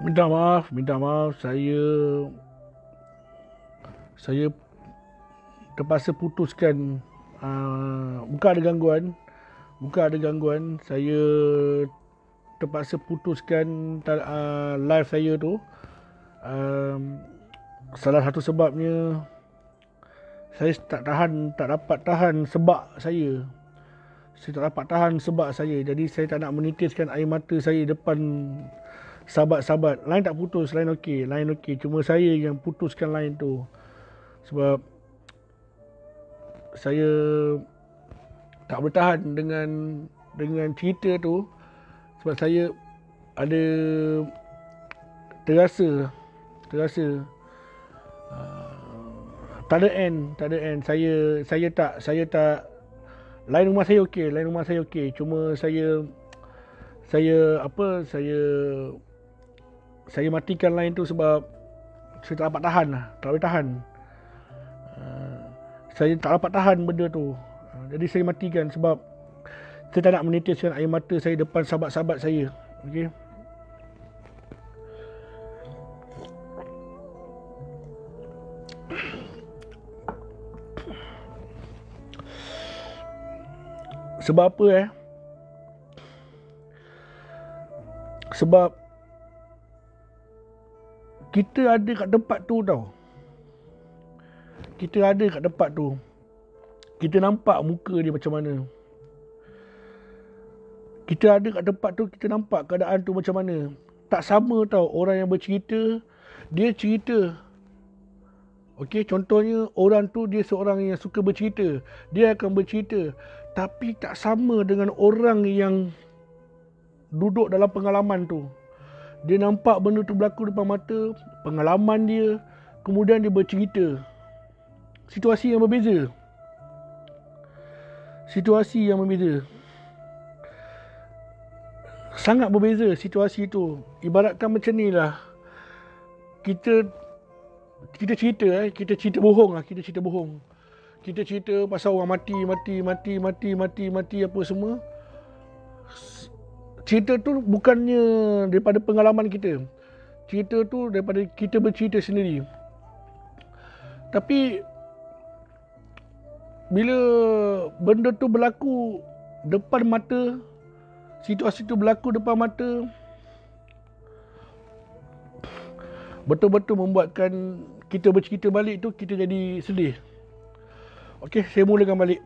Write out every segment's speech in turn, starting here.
Minta maaf. Saya terpaksa putuskan. Bukan ada gangguan. Saya terpaksa putuskan live saya tu. Salah satu sebabnya saya tak dapat tahan sebab saya. Saya tak dapat tahan sebab saya. Jadi saya tak nak menitiskan air mata saya depan sahabat-sahabat. Lain tak putus, lain okey. Cuma saya yang putuskan lain tu. Sebab saya tak bertahan dengan cerita tu. Sebab saya ada terasa tak ada end. Saya tak lain rumah saya okey. Cuma saya matikan lain tu sebab saya tak dapat tahan lah. Tak boleh tahan. Saya tak dapat tahan benda tu. Jadi saya matikan sebab saya tak nak menitiskan air mata saya depan sahabat-sahabat saya. Okey. Sebab apa Sebab kita ada kat tempat tu tau. Kita nampak muka dia macam mana. Kita ada kat tempat tu, kita nampak keadaan tu macam mana. Tak sama tau orang yang bercerita, dia cerita. Okey, contohnya orang tu dia seorang yang suka bercerita. Dia akan bercerita. Tapi tak sama dengan orang yang duduk dalam pengalaman tu. Dia nampak benda tu berlaku depan mata, pengalaman dia, kemudian dia bercerita. Situasi yang berbeza. Sangat berbeza situasi tu. Ibaratkan macam ni lah. Kita cerita bohong. Kita cerita pasal orang mati apa semua. Cerita tu bukannya daripada pengalaman kita. Cerita tu daripada kita bercerita sendiri. Tapi bila benda tu berlaku depan mata, situasi tu berlaku depan mata, betul-betul membuatkan kita bercerita balik tu, kita jadi sedih. Okey, saya mulakan balik.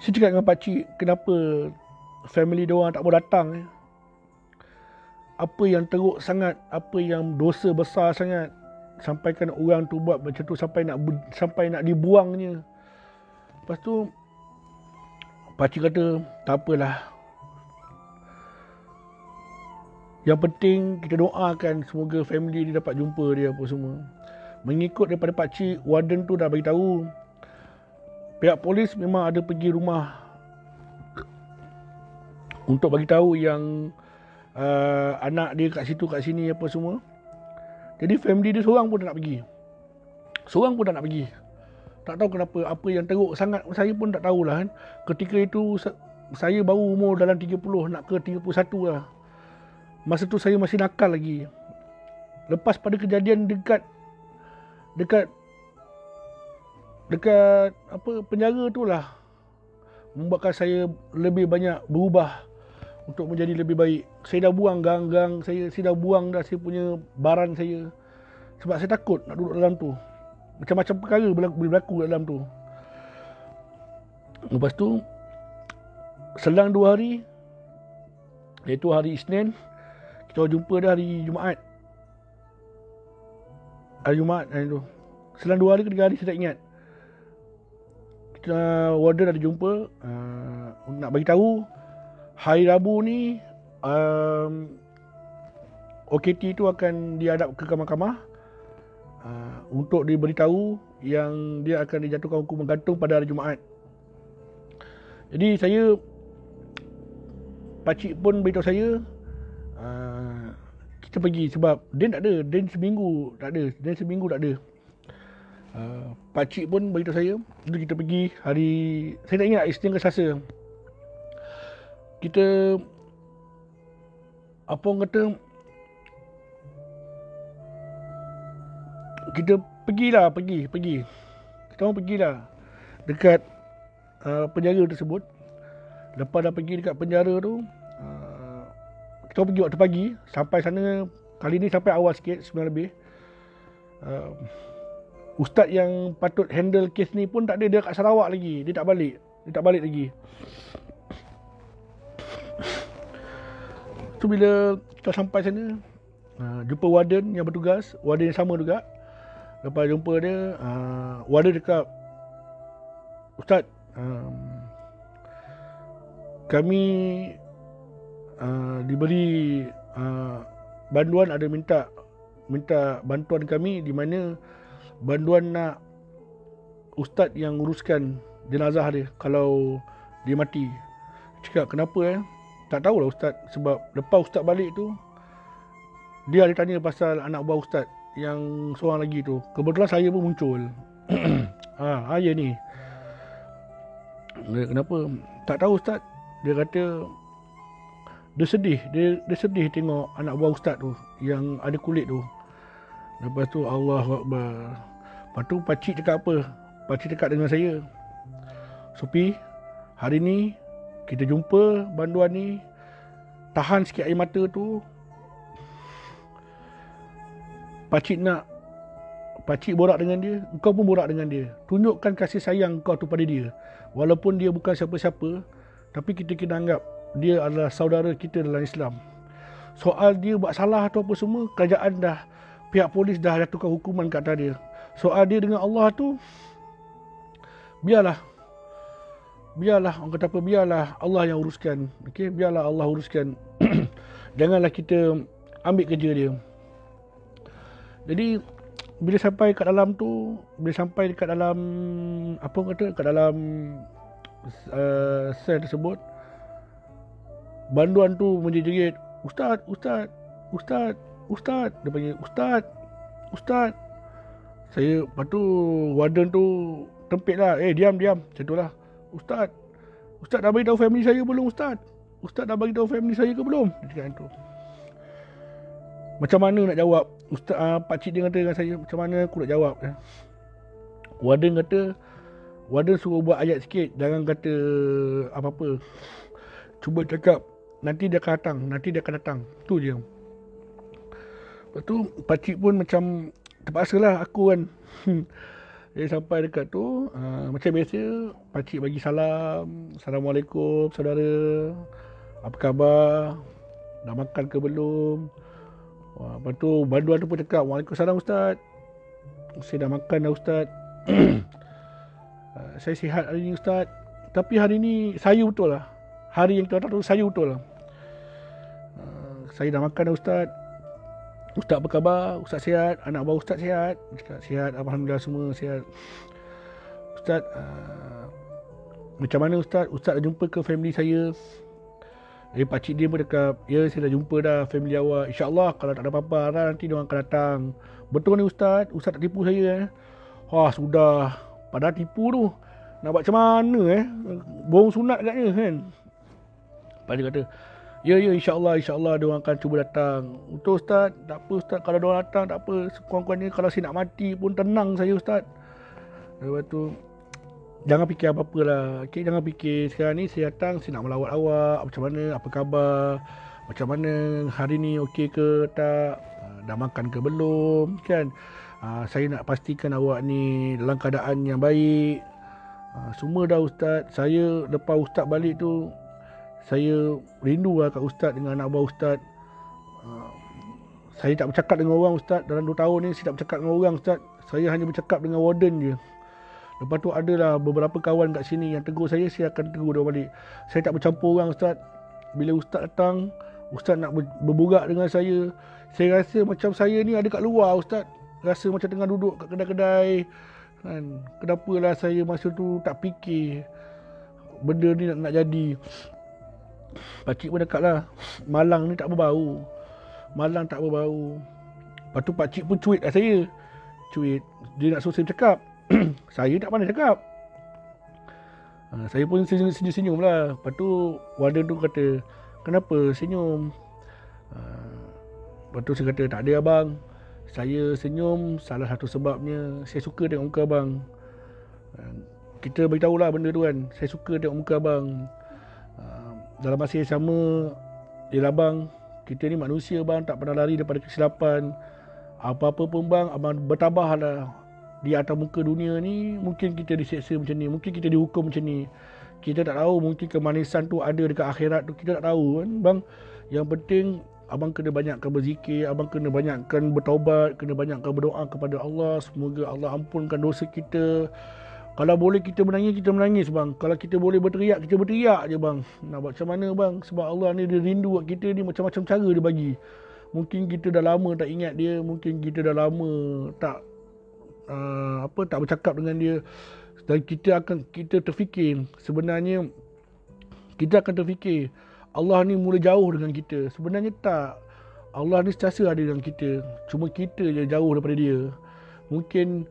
Saya cakap dengan pakcik, kenapa family diorang tak mau datang. Apa yang teruk sangat, apa yang dosa besar sangat, sampaikan orang tu buat macam tu sampai nak dibuangnya. Lepas tu pakcik kata, tak apalah. Yang penting kita doakan semoga family dia dapat jumpa dia apa semua. Mengikut daripada pakcik, warden tu dah beritahu. Pihak polis memang ada pergi rumah untuk bagi tahu yang anak dia kat situ kat sini apa semua. Jadi family dia seorang pun tak nak pergi. Tak tahu kenapa, apa yang teruk sangat, saya pun tak tahulah kan. Ketika itu saya baru umur dalam 30 nak ke 31 lah. Masa tu saya masih nakal lagi. Lepas pada kejadian dekat penjara tu lah, membuatkan saya lebih banyak berubah untuk menjadi lebih baik. Saya dah buang gang-gang saya dah buang dah saya punya baran saya. Sebab saya takut nak duduk dalam tu. Macam-macam perkara boleh berlaku dalam tu. Lepas tu selang 2 hari, iaitu hari Isnin, kita jumpa dah hari Jumaat. Hari tu. Selang 2 hari ke 3 hari saya tak ingat. Kita warden ada jumpa, nak bagi tahu hari Rabu ni OKT tu akan dihadap ke mahkamah untuk diberitahu yang dia akan dijatuhkan hukuman gantung pada hari Jumaat. Jadi pakcik pun beritahu saya kita pergi sebab Den tak ada, Den seminggu tak ada. Pakcik pun beritahu saya, jadi kita pergi hari, saya tak ingat Isnin ke Selasa. Kita apa orang kata, kita pergi. Kita orang pergilah dekat penjara tersebut. Lepas dah pergi dekat penjara tu, kita orang pergi waktu pagi. Sampai sana, kali ni sampai awal sikit, 9 lebih. Ustaz yang patut handle kes ni pun tak ada, dia kat Sarawak lagi. Dia tak balik lagi. Tu bila kita sampai sana, jumpa warden yang bertugas, warden yang sama juga. Lepas jumpa dia, warden cakap, Ustaz, kami diberi bantuan, ada minta bantuan kami, di mana bantuan nak ustaz yang uruskan jenazah dia kalau dia mati. Cakap kenapa tak tahulah ustaz, sebab lepas ustaz balik tu dia ada tanya pasal anak buah ustaz yang seorang lagi tu. Kebetulan saya pun muncul. Ya ni. Kenapa? Tak tahu ustaz. Dia kata dia sedih tengok anak buah ustaz tu yang ada kulit tu. Lepas tu Allahu Akbar. Lepas tu pakcik cakap apa? Pakcik cakap dengan saya, Sophie, hari ni kita jumpa bantuan ni, tahan sikit air mata tu. Pakcik borak dengan dia, kau pun borak dengan dia. Tunjukkan kasih sayang kau tu pada dia. Walaupun dia bukan siapa-siapa, tapi kita kena anggap dia adalah saudara kita dalam Islam. Soal dia buat salah atau apa semua, kerajaan dah, pihak polis dah jatuhkan hukuman kat atas dia. Soal dia dengan Allah tu, biarlah orang kata apa, biarlah Allah yang uruskan. Okey, biarlah Allah uruskan. Janganlah kita ambil kerja dia. Jadi bila sampai kat dalam tu, dekat dalam apa orang kata, kat dalam sel tersebut, bantuan tu menjerit, Ustaz. Dia panggil Ustaz. Saya, lepas tu warden tu tempit lah, diam, macam tu lah. Ustaz dah bagi tahu family saya belum Ustaz? Ustaz dah bagi tahu family saya ke belum? Dia cakap tu. Macam mana nak jawab? Ustaz, pakcik dia kata dengan saya, macam mana aku nak jawab? Warden suruh buat ayat sikit, jangan kata apa-apa. Cuba cakap, nanti dia akan datang. Tu je. Lepas tu, pakcik pun macam terpaksalah aku kan. Dia sampai dekat tu, macam biasa, pakcik bagi salam. Assalamualaikum saudara. Apa khabar? Dah makan ke belum? Lepas tu, bantuan tu pun cakap, Waalaikumsalam Ustaz. Saya dah makan dah Ustaz. Saya sihat hari ni Ustaz. Tapi hari ni saya betul lah. Hari yang kita datang tu saya betul lah. Saya dah makan dah Ustaz. Ustaz apa khabar? Ustaz sihat? Anak buah Ustaz sihat? Cakap sihat, alhamdulillah semua sihat. Ustaz, macam mana Ustaz? Ustaz dah jumpa ke family saya? Pakcik dia pun cakap, ya saya dah jumpa dah family awak. InsyaAllah kalau tak ada apa-apa nanti diorang akan datang. Betul ni Ustaz? Ustaz tak tipu saya sudah. Padahal tipu tu nak buat macam mana bohong sunat agaknya kan. Lepas dia kata, ya insyaAllah diorang akan cuba datang. Betul Ustaz? Tak apa Ustaz, kalau diorang datang tak apa. Sekurang-kurangnya kalau saya nak mati pun tenang saya Ustaz. Lepas tu, jangan fikir apa-apa lah. Okay, jangan fikir sekarang ni saya datang, saya nak melawat awak. Macam mana, apa khabar? Macam mana hari ni okey ke tak? Dah makan ke belum? Kan? Saya nak pastikan awak ni dalam keadaan yang baik. Semua dah Ustaz. Saya lepas Ustaz balik tu, saya rindu lah kat Ustaz dengan anak buah Ustaz. Saya tak bercakap dengan orang Ustaz. Dalam 2 tahun ni saya tak bercakap dengan orang Ustaz. Saya hanya bercakap dengan warden je. Lepas tu adalah beberapa kawan kat sini yang tegur saya akan tegur dia balik. Saya tak bercampur orang Ustaz. Bila Ustaz datang, Ustaz nak berburak dengan saya rasa macam saya ni ada kat luar Ustaz. Rasa macam tengah duduk kat kedai-kedai kan. Kenapalah saya masa tu tak fikir benda ni nak jadi. Pakcik pun dekat lah, malang ni tak berbau. Lepas tu pakcik pun cuit kat saya. Dia nak suruh saya bercakap. Saya tak pandai cakap. Saya pun senyum-senyum lah. Lepas tu warden tu kata, kenapa senyum? Lepas tu saya kata, tak ada abang, saya senyum salah satu sebabnya saya suka tengok muka abang. Kita beritahulah benda tu kan, saya suka tengok muka abang. Dalam masa yang sama, yelah bang, kita ni manusia bang, tak pernah lari daripada kesilapan. Apa-apa pun bang, abang bertabahlah. Di atas muka dunia ni, mungkin kita diseksa macam ni, mungkin kita dihukum macam ni. Kita tak tahu, mungkin kemanisan tu ada dekat akhirat tu, kita tak tahu kan bang. Yang penting abang kena banyakkan berzikir, abang kena banyakkan bertaubat, kena banyakkan berdoa kepada Allah. Semoga Allah ampunkan dosa kita. Kalau boleh kita menangis bang. Kalau kita boleh berteriak, kita berteriak je bang. Nak buat macam mana bang? Sebab Allah ni dia rindu kat kita ni, macam-macam cara dia bagi. Mungkin kita dah lama tak ingat dia, mungkin kita dah lama tak tak bercakap dengan dia. Dan kita terfikir, sebenarnya kita akan terfikir Allah ni mula jauh dengan kita. Sebenarnya tak. Allah ni sentiasa ada dengan kita. Cuma kita je jauh daripada dia. Mungkin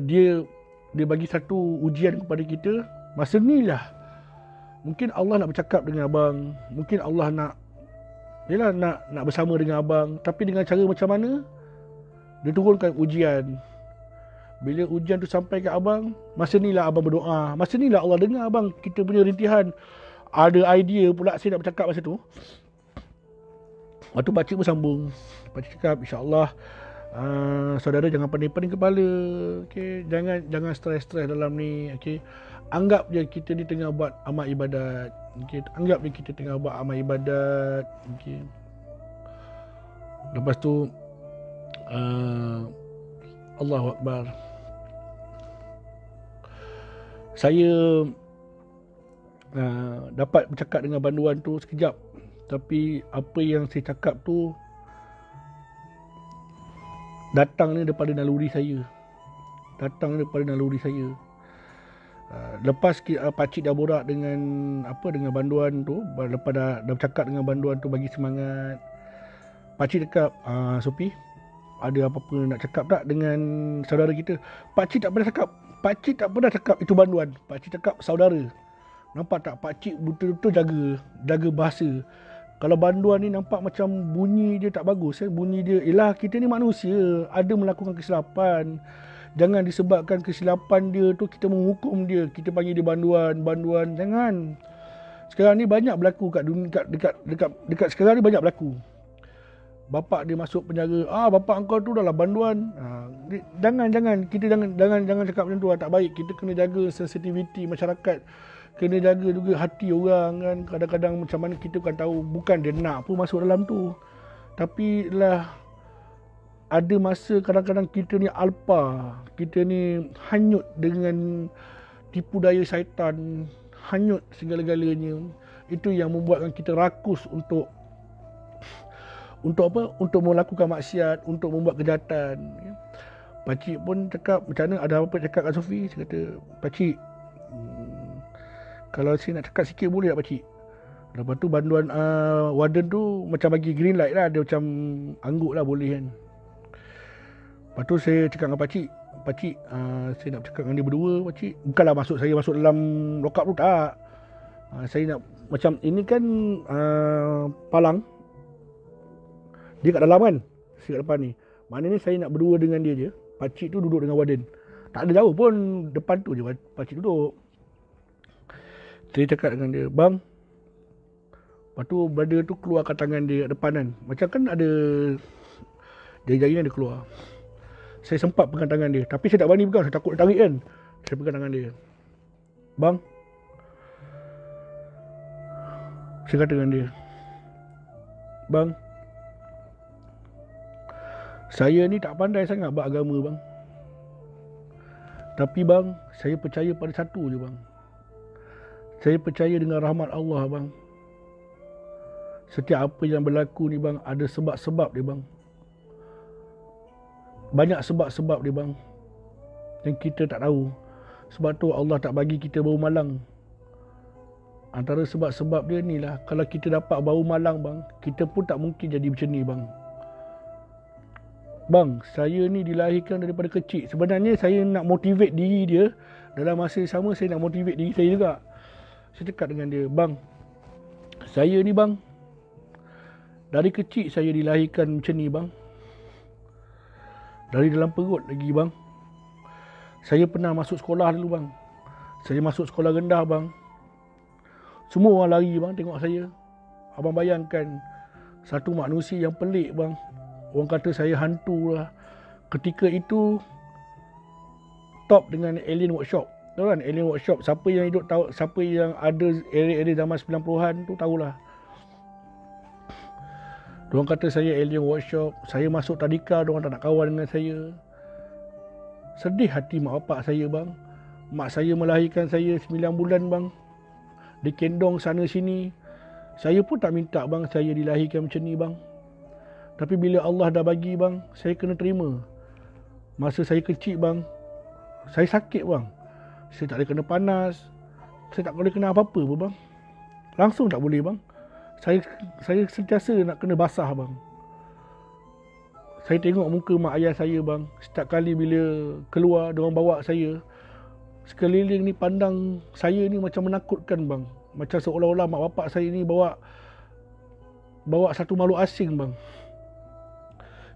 dia bagi satu ujian kepada kita. Masa ni lah mungkin Allah nak bercakap dengan abang. Mungkin Allah nak bersama dengan abang. Tapi dengan cara macam mana? Dia turunkan ujian. Bila ujian tu sampai ke abang, masa ni lah abang berdoa. Masa ni lah Allah dengar abang kita punya rintihan. Ada idea pula saya nak bercakap masa tu. Waktu pakcik pun sambung. Pakcik cakap, insyaAllah saudara jangan pening-pening kepala. Okay? Jangan stres-stres dalam ni. Okay? Anggap je kita ni tengah buat amal ibadat. Okay? Anggap je kita tengah buat amal ibadat. Okay? Lepas tu Allahu Akbar. Saya dapat bercakap dengan banduan tu sekejap. Tapi apa yang saya cakap tu datang ni daripada naluri saya. Lepas pakcik dah borak dengan banduan tu, lepas dah bercakap dengan banduan tu bagi semangat, pakcik cakap, Sophie, ada apa-apa nak cakap tak dengan saudara kita? Pakcik tak pernah cakap itu banduan. Pakcik cakap saudara. Nampak tak, pakcik betul-betul jaga bahasa. Kalau banduan ni nampak macam bunyi dia tak bagus. Bunyi dia, kita ni manusia, ada melakukan kesilapan. Jangan disebabkan kesilapan dia tu kita menghukum dia, kita panggil dia banduan. Jangan. Sekarang ni banyak berlaku kat dunia, dekat sekarang ni banyak berlaku. Bapak dia masuk penjara, bapak engkau tu dah lah banduan. Jangan cakap macam tu, tak baik. Kita kena jaga sensitiviti masyarakat. Kena jaga juga hati orang kan. Kadang-kadang macam mana kita kan tahu, bukan dia nak pun masuk dalam tu. Tapi lah ada masa kadang-kadang kita ni alpa. Kita ni hanyut dengan tipu daya syaitan. Hanyut segala-galanya. Itu yang membuatkan kita rakus untuk apa? Untuk melakukan maksiat, untuk membuat kejahatan. Pakcik pun cakap, macam mana, ada apa cakap kat Sophie? Saya kata, pakcik, kalau saya nak cakap sikit boleh tak pakcik? Lepas tu banduan warden tu macam bagi green light lah. Dia macam angguk lah boleh kan. Lepas tu saya cakap dengan pakcik, saya nak bercakap dengan dia berdua pakcik. Bukanlah saya masuk dalam lock up tu, tak. Saya nak, macam ini kan palang. Dia kat dalam kan, saya kat depan ni. Maknanya saya nak berdua dengan dia je. Pakcik tu duduk dengan warden. Tak ada jauh pun, depan tu je pakcik duduk. Saya cakap dengan dia, bang. Lepas tu brother tu keluarkan tangan dia kat depan kan. Macam kan ada jari-jari dia keluar. Saya sempat pegang tangan dia. Tapi saya tak berani pegang, saya takut dia tarik kan. Saya pegang tangan dia. Bang. Saya kata dengan dia, bang, saya ni tak pandai sangat beragama bang. Tapi bang, saya percaya pada satu je bang. Saya percaya dengan rahmat Allah bang. Setiap apa yang berlaku ni bang, ada sebab-sebab dia bang. Banyak sebab-sebab dia bang, yang kita tak tahu. Sebab tu Allah tak bagi kita bau malang. Antara sebab-sebab dia ni lah, kalau kita dapat bau malang bang, kita pun tak mungkin jadi macam ni bang. Bang, saya ni dilahirkan daripada kecil. Sebenarnya saya nak motivate diri dia. Dalam masa yang sama saya nak motivate diri saya juga. Saya cakap dengan dia, bang, saya ni bang, Dari kecil saya dilahirkan macam ni bang. Dari dalam perut lagi bang. Saya pernah masuk sekolah dulu bang. Saya masuk sekolah rendah bang. Semua orang lari bang tengok saya. Abang bayangkan satu manusia yang pelik bang. Orang kata saya hantu lah. Ketika itu top dengan Alien Workshop. Tahu kan Alien Workshop? Siapa yang hidup tahu, siapa yang ada era zaman 90-an tu tahulah. Diorang kata saya Alien Workshop. Saya masuk tadika, diorang tak nak kawan dengan saya. Sedih hati mak bapak saya bang. Mak saya melahirkan saya 9 bulan bang. Dikendong sana sini. Saya pun tak minta bang saya dilahirkan macam ni bang. Tapi bila Allah dah bagi bang, saya kena terima. Masa saya kecil bang, saya sakit bang. Saya tak boleh kena panas. Saya tak boleh kena apa-apa pun bang. Langsung tak boleh bang. Saya sentiasa nak kena basah bang. Saya tengok muka mak ayah saya bang. Setiap kali bila keluar, diorang bawa saya, sekeliling ni pandang saya ni macam menakutkan bang. Macam seolah-olah mak bapak saya ni bawa satu makhluk asing bang.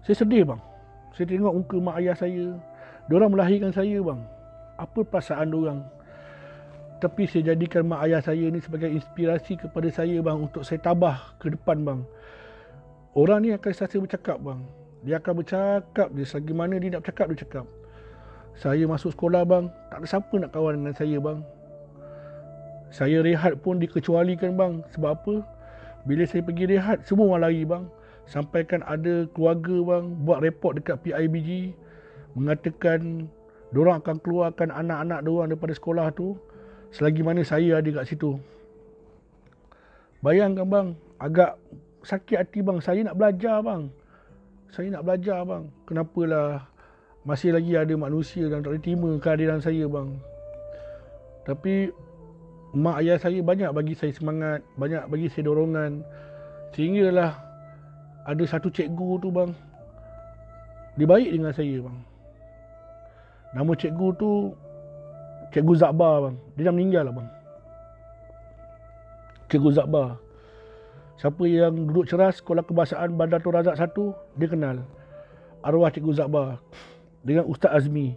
Saya sedih bang. Saya tengok muka mak ayah saya. Diorang melahirkan saya bang. Apa perasaan diorang? Tapi saya jadikan mak ayah saya ni sebagai inspirasi kepada saya bang. Untuk saya tabah ke depan bang. Orang ni akan sentiasa bercakap bang. Dia akan bercakap. Dia selagi mana dia nak bercakap, dia cakap. Saya masuk sekolah bang. Tak ada siapa nak kawan dengan saya bang. Saya rehat pun dikecualikan bang. Sebab apa? Bila saya pergi rehat, semua orang lari bang. Sampaikan ada keluarga bang buat report dekat PIBG, mengatakan diorang akan keluarkan anak-anak diorang daripada sekolah tu selagi mana saya ada kat situ. Bayangkan bang, agak sakit hati bang. Saya nak belajar bang. Kenapalah masih lagi ada manusia yang tak boleh terima kehadiran saya bang. Tapi mak ayah saya banyak bagi saya semangat, banyak bagi saya dorongan. Sehinggalah ada satu cikgu tu bang, dia baik dengan saya bang. Nama cikgu tu Cikgu Zakbar bang. Dia dah meninggal lah bang. Cikgu Zakbar. Siapa yang duduk ceras Sekolah Kebahasaan Bandar Tun Razak 1, dia kenal. Arwah Cikgu Zakbar. Dengan Ustaz Azmi.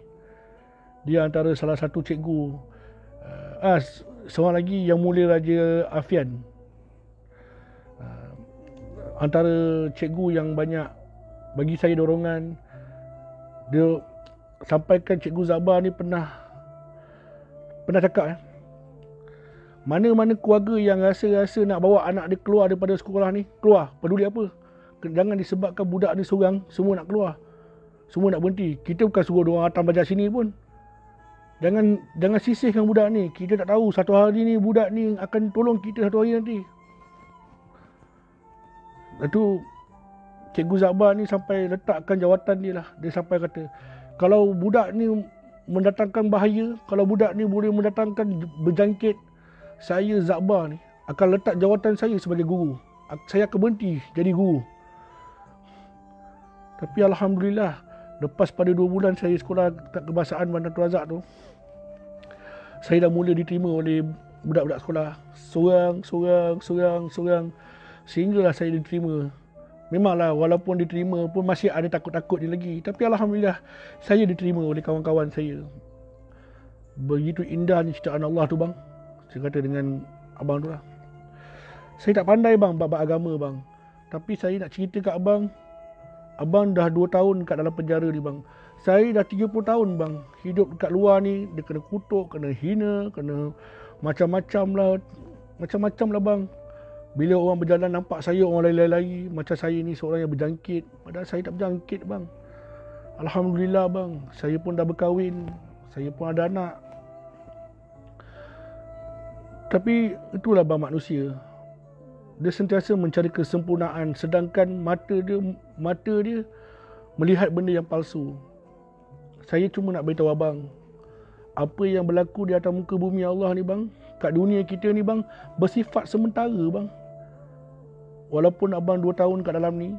Dia antara salah satu cikgu. Seorang lagi Yang Mulia Raja Afian. Antara cikgu yang banyak bagi saya dorongan. Dia sampaikan Cikgu Zakbar ni pernah cakap mana-mana keluarga yang rasa nak bawa anak dia keluar daripada sekolah ni, keluar, peduli apa. Jangan disebabkan budak ni seorang, semua nak keluar, semua nak berhenti. Kita bukan suruh diorang datang belajar sini pun. Jangan sisihkan budak ni. Kita tak tahu satu hari ni budak ni akan tolong kita satu hari nanti. Itu Cikgu Zakbar ni sampai letakkan jawatan dia lah. Dia sampai kata, kalau budak ni mendatangkan bahaya, kalau budak ni boleh mendatangkan berjangkit, saya Zakbar ni akan letak jawatan saya sebagai guru. Saya akan berhenti jadi guru. Tapi Alhamdulillah, lepas pada 2 bulan saya sekolah kebahasaan Bandar Tun Razak tu, saya dah mula diterima oleh budak-budak sekolah. Seorang. Sehinggalah saya diterima. Memanglah walaupun diterima pun masih ada takut-takutnya lagi. Tapi Alhamdulillah saya diterima oleh kawan-kawan saya. Begitu indahnya ciptaan Allah tu bang. Saya kata dengan abang tu lah. Saya tak pandai bang bab agama bang. Tapi saya nak cerita kat abang. Abang dah 2 tahun kat dalam penjara ni bang. Saya dah 30 tahun bang. Hidup dekat luar ni. Dia kena kutuk, kena hina, kena macam-macam lah bang. Bila orang berjalan nampak saya, orang lari-lari macam saya ni seorang yang berjangkit. Padahal saya tak berjangkit bang. Alhamdulillah bang. Saya pun dah berkahwin. Saya pun ada anak. Tapi itulah bang manusia. Dia sentiasa mencari kesempurnaan. Sedangkan mata dia melihat benda yang palsu. Saya cuma nak beritahu abang, apa yang berlaku di atas muka bumi Allah ni bang, kat dunia kita ni bang, bersifat sementara bang. Walaupun abang 2 tahun kat dalam ni,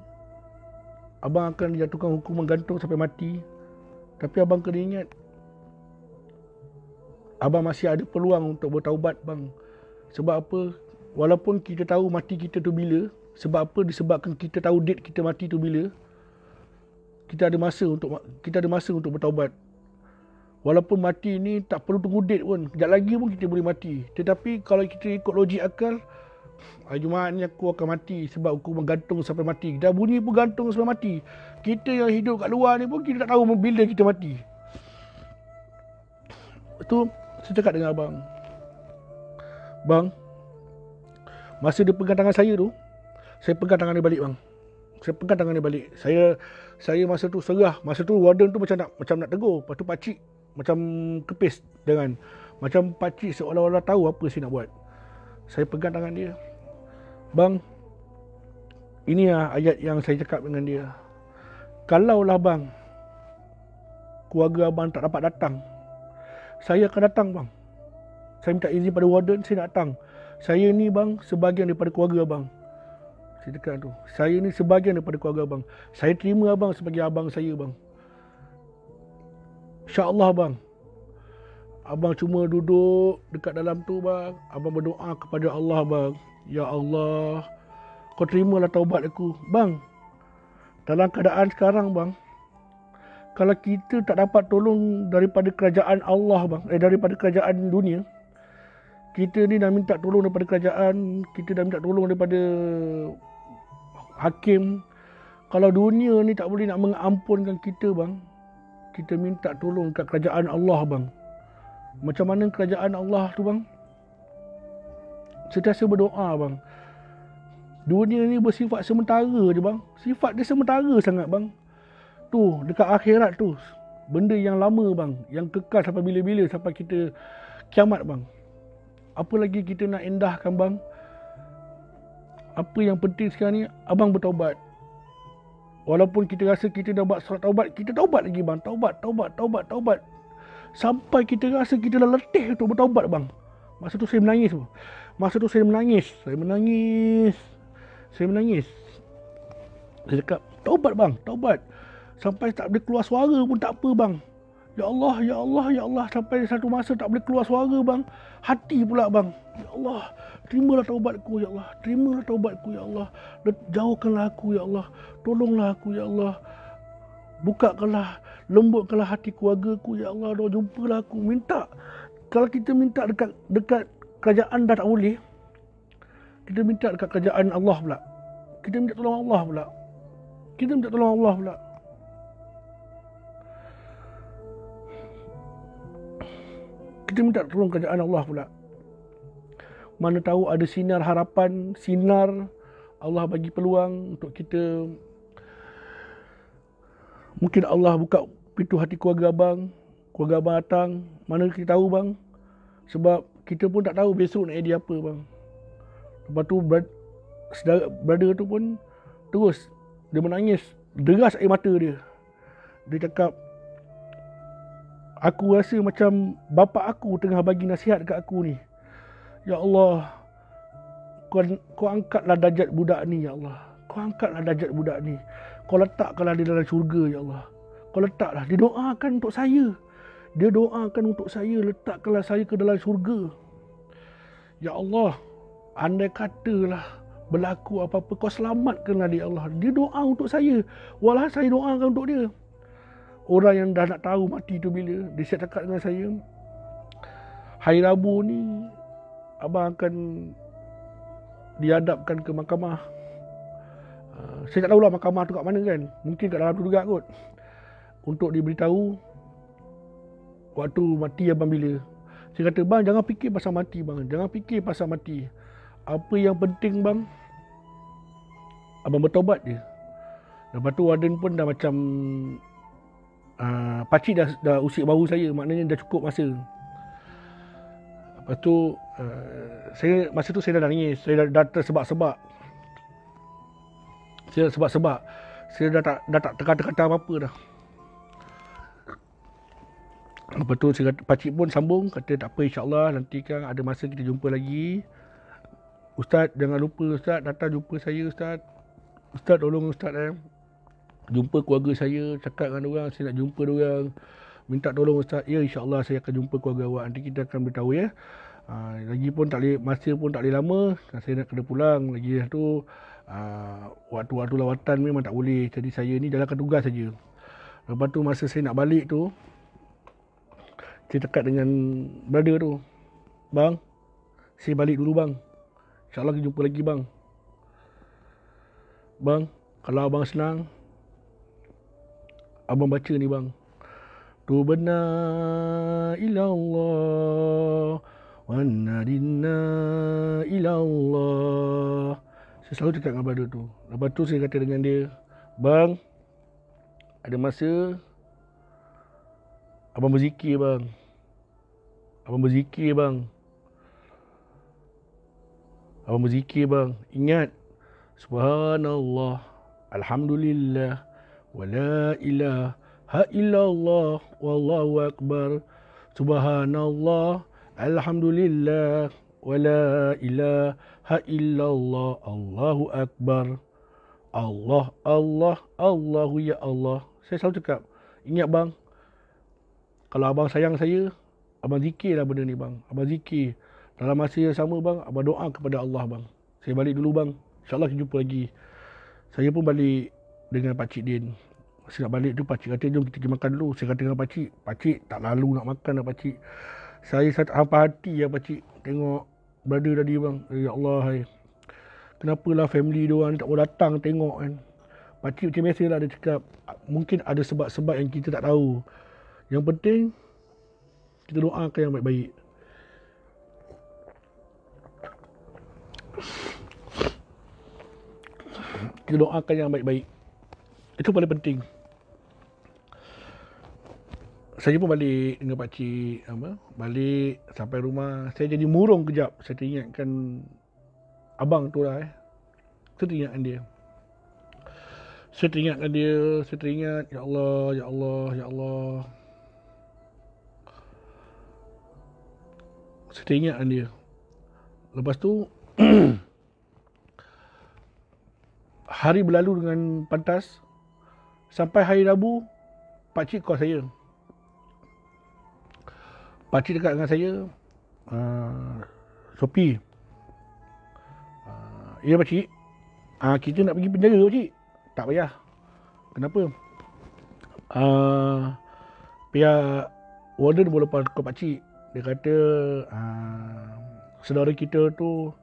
abang akan dijatuhkan hukuman gantung sampai mati. Tapi abang kena ingat, abang masih ada peluang untuk bertaubat bang. Sebab apa? Walaupun kita tahu mati kita tu bila, Sebab apa? Disebabkan kita tahu date kita mati tu bila. Kita ada masa untuk bertaubat. Walaupun mati ni tak perlu tunggu date pun. Sekejap lagi pun kita boleh mati. Tetapi kalau kita ikut logik akal, hari Jumaat ni aku akan mati sebab aku menggantung sampai mati. Dah bunyi pun gantung sampai mati. Kita yang hidup kat luar ni pun kita tak tahu bila kita mati. Tu saya cakap dengan abang. Bang, masa dia pegang tangan saya tu, saya pegang tangan dia balik bang. Saya pegang tangan dia balik. Saya masa tu serah. Masa tu warden tu macam nak tegur. Lepas tu pakcik macam kepis dengan macam pakcik seolah-olah tahu apa saya nak buat. Saya pegang tangan dia. Bang, ini lah ayat yang saya cakap dengan dia. Kalaulah bang, keluarga abang tak dapat datang, saya akan datang bang. Saya minta izin pada warden, saya nak datang. Saya ni bang, sebahagian daripada keluarga abang. Saya cakap tu, saya ni sebahagian daripada keluarga abang. Saya terima abang sebagai abang saya bang. InsyaAllah bang. Abang cuma duduk dekat dalam tu bang. Abang berdoa kepada Allah bang. Ya Allah, kau terimalah taubat aku. Bang, dalam keadaan sekarang bang, kalau kita tak dapat tolong daripada kerajaan Allah bang, daripada kerajaan dunia, kita ni dah minta tolong daripada kerajaan, kita dah minta tolong daripada hakim. Kalau dunia ni tak boleh nak mengampunkan kita bang, kita minta tolong kat kerajaan Allah bang. Macam mana kerajaan Allah tu bang? Sentiasa berdoa bang. Dunia ni bersifat sementara je bang. Sifat dia sementara sangat bang. Tu dekat akhirat tu, benda yang lama bang, yang kekal sampai bila-bila, sampai kita kiamat bang. Apa lagi kita nak endahkan bang? Apa yang penting sekarang ni, abang bertaubat. Walaupun kita rasa kita dah buat solat taubat, kita taubat lagi bang. Taubat. Sampai kita rasa kita dah letih untuk bertaubat bang. Masa tu saya menangis. Saya cakap, taubat bang, taubat. Sampai tak boleh keluar suara pun tak apa bang. Ya Allah. Sampai satu masa tak boleh keluar suara bang. Hati pula bang. Ya Allah, terimalah taubatku ya Allah. Terimalah taubatku ya Allah. Jauhkanlah aku ya Allah. Tolonglah aku ya Allah. Bukakanlah, lembutkanlah hati keluargaku ya Allah. Doa jumpalah aku. Minta. Kalau kita minta dekat kerajaan dah tak boleh, kita minta dekat kerajaan Allah pula. Kita minta tolong Allah pula. Kita minta tolong kerajaan Allah pula. Mana tahu ada sinar harapan, sinar Allah bagi peluang untuk kita. Mungkin Allah buka pintu hati keluarga abang datang. Mana kita tahu bang. Sebab kita pun tak tahu besok nak jadi apa bang. Lepas tu brother tu pun terus dia menangis, deras air mata dia. Dia cakap, aku rasa macam bapa aku tengah bagi nasihat dekat aku ni. Ya Allah, kau angkatlah darjat budak ni ya Allah. Kau letakkanlah dia dalam syurga ya Allah. Kau letaklah. Dia doakan untuk saya. Letakkanlah saya ke dalam syurga. Ya Allah, andai katalah berlaku apa-apa, kau selamatkanlah dia Allah. Dia doa untuk saya. Walau saya doakan untuk dia. Orang yang dah nak tahu mati tu bila, dia siap cakap dengan saya, hari Rabu ni abang akan dihadapkan ke mahkamah. Saya tak tahulah mahkamah tu kat mana kan. Mungkin kat dalam tu juga kot. Untuk diberitahu waktu mati abang bila. Saya kata, bang jangan fikir pasal mati bang. Apa yang penting bang, abang bertaubat je. Lepas tu warden pun dah macam pakcik dah usik bahu saya. Maknanya dah cukup masa. Lepas tu masa tu saya dah nangis. Saya dah tersebak-sebak. Saya dah tak terkata-kata apa-apa dah. Lepas tu pakcik pun sambung, kata tak apa, insyaAllah nanti kan ada masa kita jumpa lagi. Ustaz, jangan lupa Ustaz, datang jumpa saya Ustaz. Ustaz tolong Ustaz jumpa keluarga saya, cakap dengan orang saya nak jumpa diorang. Minta tolong Ustaz. Ya, insyaAllah saya akan jumpa keluarga awak. Nanti kita akan beritahu ya. Lagi pun tak boleh, masa pun tak boleh lama. Saya nak kena pulang. Lagi tu Waktu-waktu lawatan memang tak boleh. Jadi saya ni jalankan tugas saja. Lepas tu masa saya nak balik tu, saya cakap dengan brother tu, bang, saya balik dulu bang. InsyaAllah kita jumpa lagi bang. Bang, kalau abang senang, abang baca ni bang. Tubna ilallah wa nadinna ilallah. Saya selalu cakap dengan brother tu. Lepas tu saya kata dengan dia, bang, ada masa abang berzikir bang. Abang berzikir bang. Abang berzikir bang. Ingat, subhanallah, alhamdulillah, wa la ilaha illallah, wallahu akbar. Subhanallah, alhamdulillah, wa la ilaha illallah, Allahu akbar. Allah, Allah, Allahu ya Allah. Saya selalu cakap, ingat bang, kalau abang sayang saya, abang zikirlah benda ni bang. Abang zikir. Dalam masa yang sama bang, abang doa kepada Allah bang. Saya balik dulu bang. InsyaAllah kita jumpa lagi. Saya pun balik dengan Pakcik Din. Masa nak balik tu Pakcik kata jom kita pergi makan dulu. Saya kata dengan Pakcik, Pakcik tak lalu nak makan dah Pakcik. Saya hampa hati ya Pakcik tengok brother tadi bang. Ya Allah hai. Kenapalah family diorang tak mau datang tengok kan. Pakcik macam biasalah dia cakap, mungkin ada sebab-sebab yang kita tak tahu. Yang penting kita doakan yang baik-baik. Kita doakan yang baik-baik. Itu paling penting. Saya pun balik dengan pakcik, balik sampai rumah, saya jadi murung kejap. Saya teringatkan abang tu lah Saya teringatkan dia. Saya teringat, ya Allah, ya Allah, ya Allah. Saya teringatkan dia. Lepas tu hari berlalu dengan pantas. Sampai hari Rabu, pakcik call saya. Pakcik dekat dengan saya, Sophie, ya pakcik, kita nak pergi penjara pakcik. Tak payah. Kenapa? Pihak warden boleh lepas ke pakcik. Dia kata saudara kita tu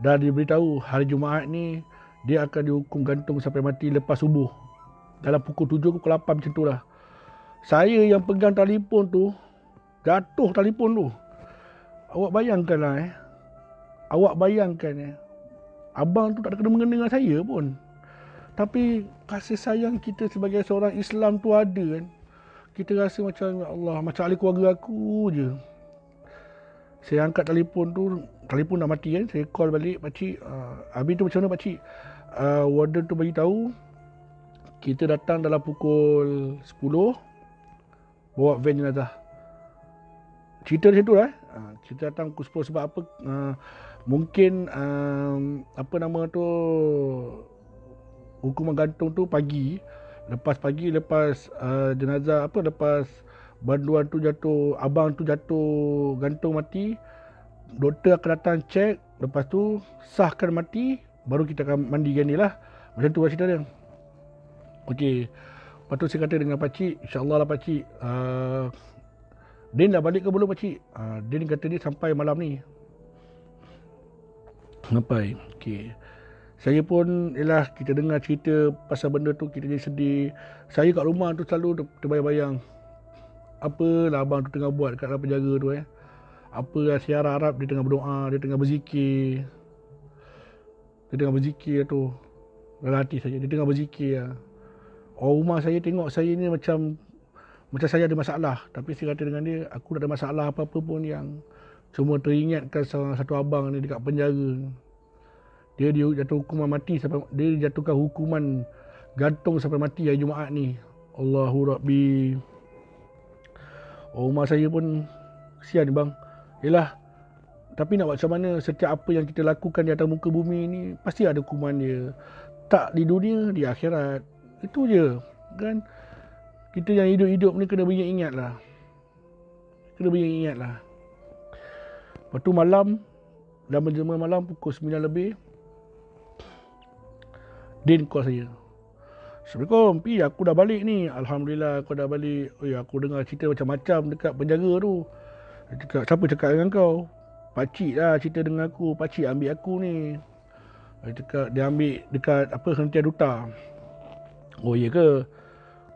dah diberitahu hari Jumaat ni dia akan dihukum gantung sampai mati lepas subuh. Dalam pukul 7 ke pukul 8 macam tu lah. Saya yang pegang telefon tu, jatuh telefon tu. Awak bayangkan lah Awak bayangkan abang tu tak ada kena-mengena dengan saya pun. Tapi kasih sayang kita sebagai seorang Islam tu ada kan. Kita rasa macam, ya Allah, macam ahli keluarga aku je. Saya angkat telefon tu, telefon dah mati kan. Saya call balik, pakcik, habis tu macam mana pakcik? Warden tu bagi tahu kita datang dalam pukul 10 bawa van jenazah. Cerita macam tu lah. Kita datang pukul 10 sebab apa? Mungkin apa nama tu, hukuman gantung tu pagi. Lepas jenazah lepas banduan tu jatuh, abang tu jatuh gantung mati, doktor akan datang cek, lepas tu sahkan mati, baru kita akan mandikan dia lah. Macam tu lah cerita dia. Okey. Lepas tu saya kata dengan pakcik, insyaAllah lah pakcik, Din dah balik ke belum pakcik? Din kata dia sampai malam ni. Sampai. Okey. Saya pun, kita dengar cerita pasal benda tu, kita jadi sedih. Saya kat rumah tu selalu terbayang-bayang, apalah abang tu tengah buat kat dalam penjara tu Apa saya harap dia tengah berdoa, dia tengah berzikir. Dia tengah berzikir tu. Dalam hati saya, dia tengah berzikir lah. Orang rumah saya tengok saya ni macam saya ada masalah. Tapi saya kata dengan dia, aku tak ada masalah apa-apa pun, yang cuma teringatkan satu abang ni dekat penjara. Dia jatuh hukuman mati, dia jatuhkan hukuman gantung sampai mati hari Jumaat ni. Allahu Rabbi. Orang rumah saya pun kesian ni bang. Yelah, tapi nak buat macam mana, setiap apa yang kita lakukan di atas muka bumi ni pasti ada hukuman dia. Tak di dunia, di akhirat. Itu je kan. Kita yang hidup-hidup ni kena ingat lah. Lepas tu malam, dah menjelma malam pukul 9 lebih, Din call saya. Assalamualaikum, Pi, aku dah balik ni. Alhamdulillah aku dah balik. Aku dengar cerita macam-macam dekat penjaga tu. Dia cakap, siapa cakap dengan kau? Pakcik lah cerita dengan aku. Pakcik ambil aku ni. Dia cakap dia ambil dekat Hentian Duta. Oh iya ke?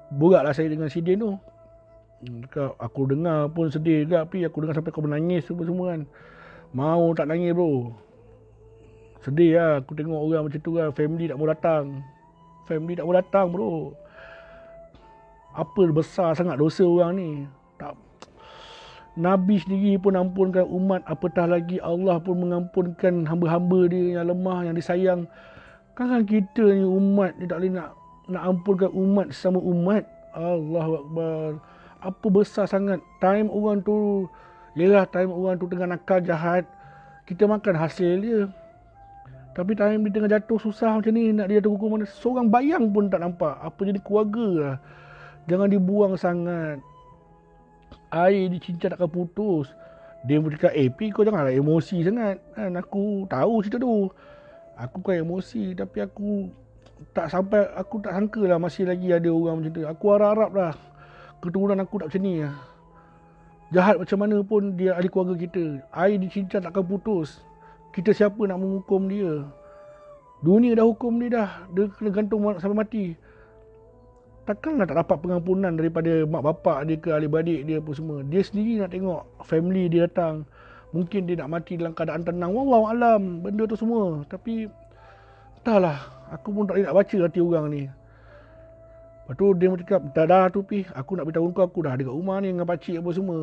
Boraklah saya dengan si Din tu. Cakap, aku dengar pun sedih juga, Pi. Aku dengar sampai kau menangis semua kan. Mau tak nangis bro. Sedih lah aku tengok orang macam tu kan. Family tak mau datang bro. Apa besar sangat dosa orang ni. Tak, Nabi sendiri pun ampunkan umat, apatah lagi Allah pun mengampunkan hamba-hamba dia yang lemah, yang disayang. Kan kita ni umat ni tak boleh nak ampunkan umat sesama umat. Allahu Akbar. Apa besar sangat time orang tu. Yelah, time orang tu tengah nakal jahat, kita makan hasil dia. Tapi time dia tengah jatuh susah macam ni, nak dia jatuh hukum mana, seorang bayang pun tak nampak. Apa jadi keluarga lah. Jangan dibuang sangat. Air dicincang takkan putus. Dia pun cakap, Pi, kau janganlah emosi sangat kan. Aku tahu cerita tu. Aku kan emosi, tapi aku tak sangka lah masih lagi ada orang macam tu. Aku harap-harap lah keturunan aku tak macam ni lah. Jahat macam mana pun dia ahli keluarga kita. Air dicincang takkan putus. Kita siapa nak menghukum dia? Dunia dah hukum dia dah. Dia kena gantung sampai mati. Takkanlah tak dapat pengampunan daripada mak bapak dia ke ahli beradik dia apa semua. Dia sendiri nak tengok family dia datang. Mungkin dia nak mati dalam keadaan tenang. Wallahualam benda tu semua. Tapi entahlah, aku pun tak boleh nak baca hati orang ni. Lepas tu dia cakap, dah tu Pi, aku nak beritahu kau, aku dah ada kat rumah ni dengan pakcik apa semua.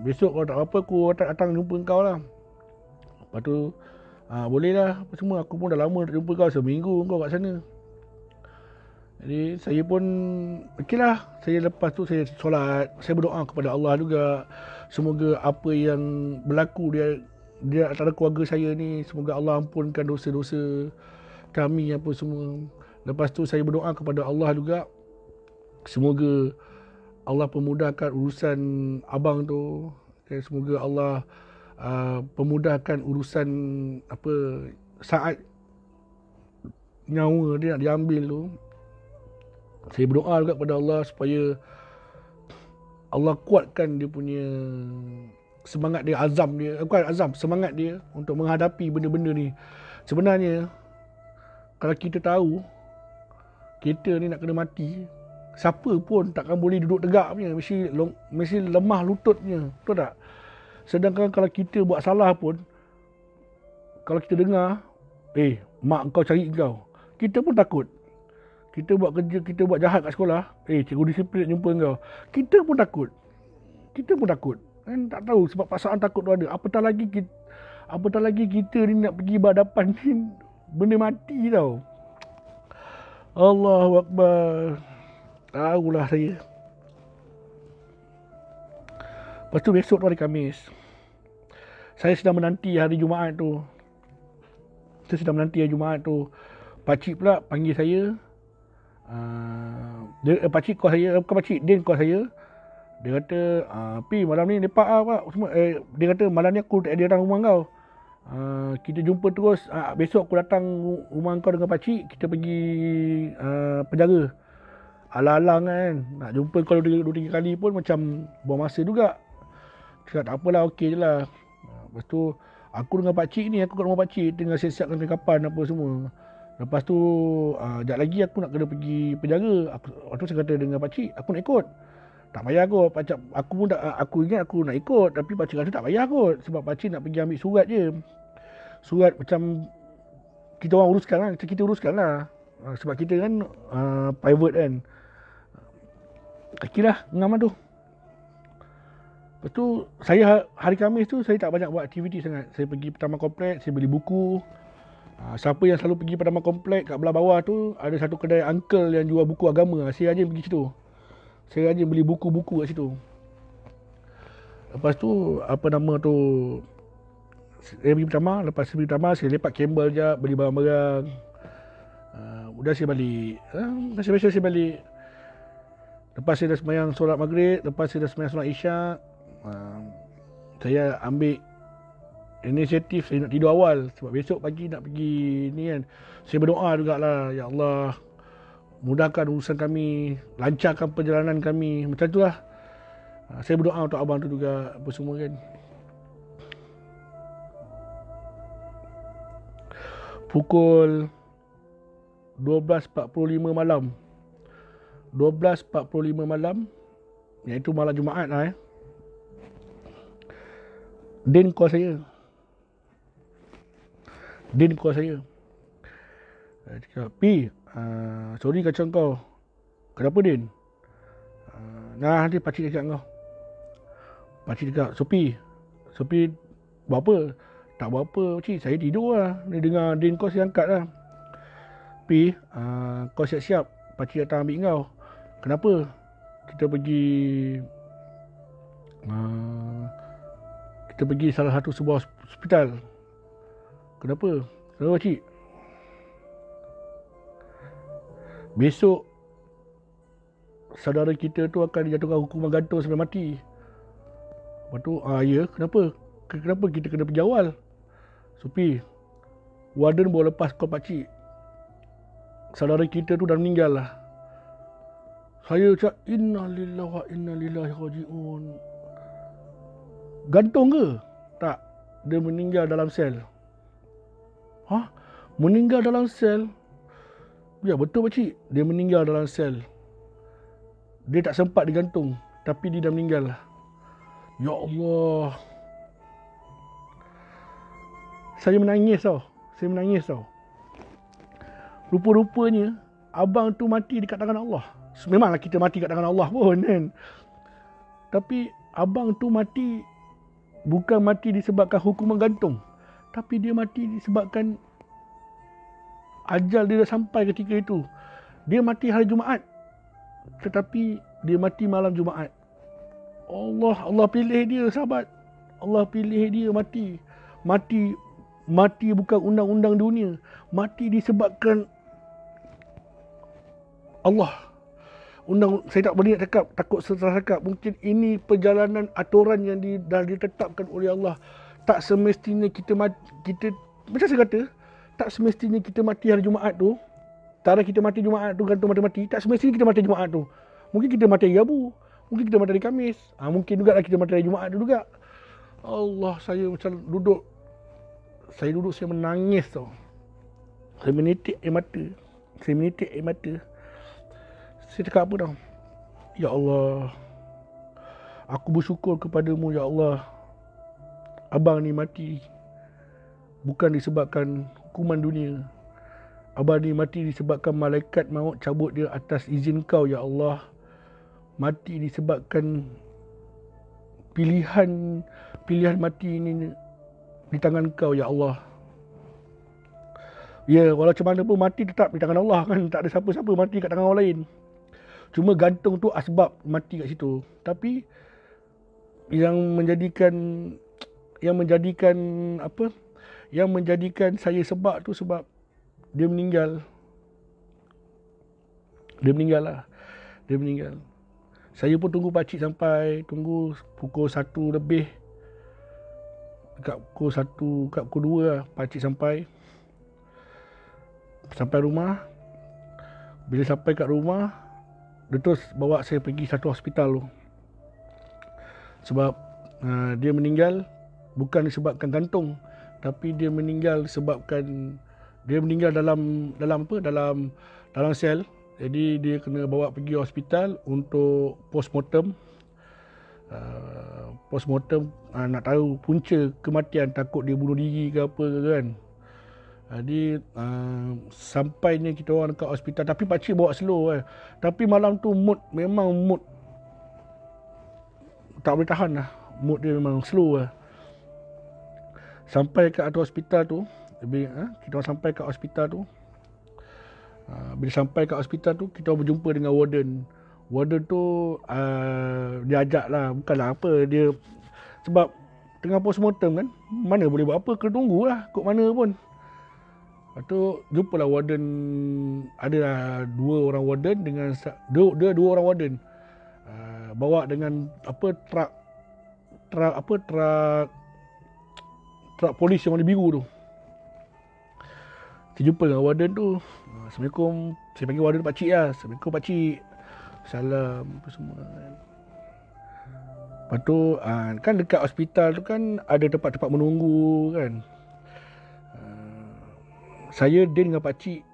Besok kalau tak apa aku datang jumpa kau lah. Lepas tu boleh lah apa semua. Aku pun dah lama tak jumpa kau, seminggu kau kat sana. Jadi saya pun okeylah. Saya lepas tu saya solat, saya berdoa kepada Allah juga. Semoga apa yang berlaku dia antara keluarga saya ni, semoga Allah ampunkan dosa-dosa kami apa semua. Lepas tu saya berdoa kepada Allah juga. Semoga Allah pemudahkan urusan abang tu. Semoga Allah pemudahkan urusan saat nyawa dia nak diambil tu. Saya berdoa juga kepada Allah supaya Allah kuatkan dia punya semangat dia, semangat dia untuk menghadapi benda-benda ni. Sebenarnya kalau kita tahu kita ni nak kena mati, siapa pun takkan boleh duduk tegak punya, mesti lemah lututnya, betul tak? Sedangkan kalau kita buat salah pun, kalau kita dengar, mak kau cari kau, kita pun takut. Kita buat kerja, kita buat jahat kat sekolah, cikgu disiplin jumpa kau, kita pun takut. Kan tak tahu sebab perasaan takut tu ada. Apatah lagi kita ni nak pergi berhadapan ni benda mati tau. Allahu Akbar. Tahulah saya. Lepas tu besok tu hari Khamis, saya sedang menanti hari Jumaat tu. Pakcik pula panggil saya. Pakcik call saya, bukan pakcik, Din call saya. Dia kata, Pi, malam ni lepak lah Pak. Dia kata, malam ni aku tak ada datang rumah kau. Kita jumpa terus. Besok aku datang rumah kau dengan pakcik. Kita pergi penjara. Alang-alang kan, nak jumpa kau 2-3 kali pun macam buang masa juga. Cakap tak apalah, okey je lah. Lepas tu aku dengan pakcik ni, aku kat rumah pakcik tengah siap-siapkan perlengkapan apa semua. Lepas tu sekejap lagi aku nak kena pergi penjara. Waktu tu saya kata dengan pakcik, aku nak ikut. Tak payah kot. Aku ingat aku nak ikut, tapi pakcik kata tak payah kot. Sebab pakcik nak pergi ambil surat je. Surat macam kita orang uruskan lah. Kita uruskan lah. Sebab kita kan private kan. Okeylah, ngam lah tu. Lepas tu saya hari Khamis tu saya tak banyak buat aktiviti sangat. Saya pergi Pertaman Kompleks, saya beli buku. Siapa yang selalu pergi Pertaman Kompleks kat belah bawah tu, ada satu kedai uncle yang jual buku agama. Saya rajin pergi situ. Saya rajin beli buku-buku kat situ. Lepas tu saya pergi Pertaman. Lepas saya pergi Pertaman, saya lepak Campbell je, beli barang-barang. Udah saya balik. Biasa-biasa saya balik. Lepas saya dah sembahyang solat maghrib, lepas saya dah sembahyang solat isyak, saya ambil inisiatif saya nak tidur awal sebab besok pagi nak pergi ni kan. Saya berdoa jugalah, ya Allah, mudahkan urusan kami, lancarkan perjalanan kami. Macam itulah. Saya berdoa untuk abang tu juga apa semua kan. Pukul 12.45 malam. 12.45 malam, iaitu malam Jumaat lah Din call saya. Dia cakap, Pi, sorry kacau kau. Kenapa Din? Nanti pakcik cakap kau. Pakcik cakap, Sopi buat apa? Tak buat apa pakcik, saya tidur lah. Dia dengar Din call, saya angkat lah. Pi, kau siap-siap, pakcik datang ambil kau. Kenapa? Kita pergi salah satu sebuah hospital. Kenapa pakcik? Besok saudara kita tu akan dijatuhkan hukuman gantung sampai mati. Lepas tu, ya, kenapa? Kenapa kita kena pergi awal? Sopi, warden baru lepas call pakcik. Saudara kita tu dah meninggal lah. Saya cakap, innalillahi wa inna ilaihi raji'un. Gantung ke? Tak. Dia meninggal dalam sel. Meninggal dalam sel? Ya, betul pakcik. Dia meninggal dalam sel. Dia tak sempat digantung, tapi dia dah meninggal lah. Ya Allah. Saya menangis tau. Rupa-rupanya abang tu mati dekat tangan Allah. Memanglah kita mati kat tangan Allah pun kan. Tapi abang tu mati bukan mati disebabkan hukuman gantung, tapi dia mati disebabkan ajal dia dah sampai ketika itu. Dia mati hari Jumaat, tetapi dia mati malam Jumaat. Allah pilih dia, sahabat. Allah pilih dia mati. Mati bukan undang-undang dunia. Mati disebabkan Allah. Saya tak boleh nak cakap, takut salah cakap. Mungkin ini perjalanan aturan yang dah ditetapkan oleh Allah. Tak semestinya kita macam saya kata, tak semestinya kita mati hari Jumaat tu. Tara kita mati Jumaat tu, gantung mati-mati. Tak semestinya kita mati Jumaat tu. Mungkin kita mati hari Rabu. Mungkin kita mati hari Khamis. Mungkin juga kita mati hari Jumaat tu juga. Allah, saya macam duduk, saya menangis tau. Saya menitik air mata. Saya cakap apa tau? Ya Allah, aku bersyukur kepadamu, ya Allah. Abang ni mati bukan disebabkan hukuman dunia. Abang ni mati disebabkan malaikat maut cabut dia atas izin kau, ya Allah. Mati disebabkan pilihan mati ini di tangan kau, ya Allah. Ya, walau macam mana pun mati tetap di tangan Allah kan. Tak ada siapa-siapa mati kat tangan orang lain. Cuma gantung tu asbab mati kat situ. Tapi yang menjadikan saya sebab tu sebab dia meninggal. Dia meninggal. Saya pun tunggu pakcik sampai, tunggu pukul 1 lebih. Dekat pukul 2 lah pakcik sampai rumah. Bila sampai kat rumah, dia terus bawa saya pergi satu hospital tu. Sebab dia meninggal bukan disebabkan gantung, tapi dia meninggal disebabkan dia meninggal dalam sel. Jadi dia kena bawa pergi hospital untuk postmortem. Nak tahu punca kematian, takut dia bunuh diri ke apa ke kan. Jadi sampainya kita orang dekat hospital, tapi pakcik bawa slow kan. Tapi malam tu memang mood tak boleh tahan lah. Mood dia memang slow lah. Sampai kat atas hospital tu, kita orang sampai kat hospital tu. Bila sampai kat hospital tu, kita orang berjumpa dengan warden. Warden tu dia ajak lah, bukanlah apa dia, sebab tengah postmortem kan, mana boleh buat apa, kena tunggu lah kot mana pun. Lepas tu jumpalah warden, ada dua orang warden dengan dua orang warden bawa dengan truk truk polis yang warna biru tu. Saya jumpa dengan warden tu. Assalamualaikum. Saya panggil warden pakcik lah. Assalamualaikum pakcik. Salam apa semua kan. Lepas tu kan dekat hospital tu kan ada tempat-tempat menunggu kan. Saya Din dengan pakcik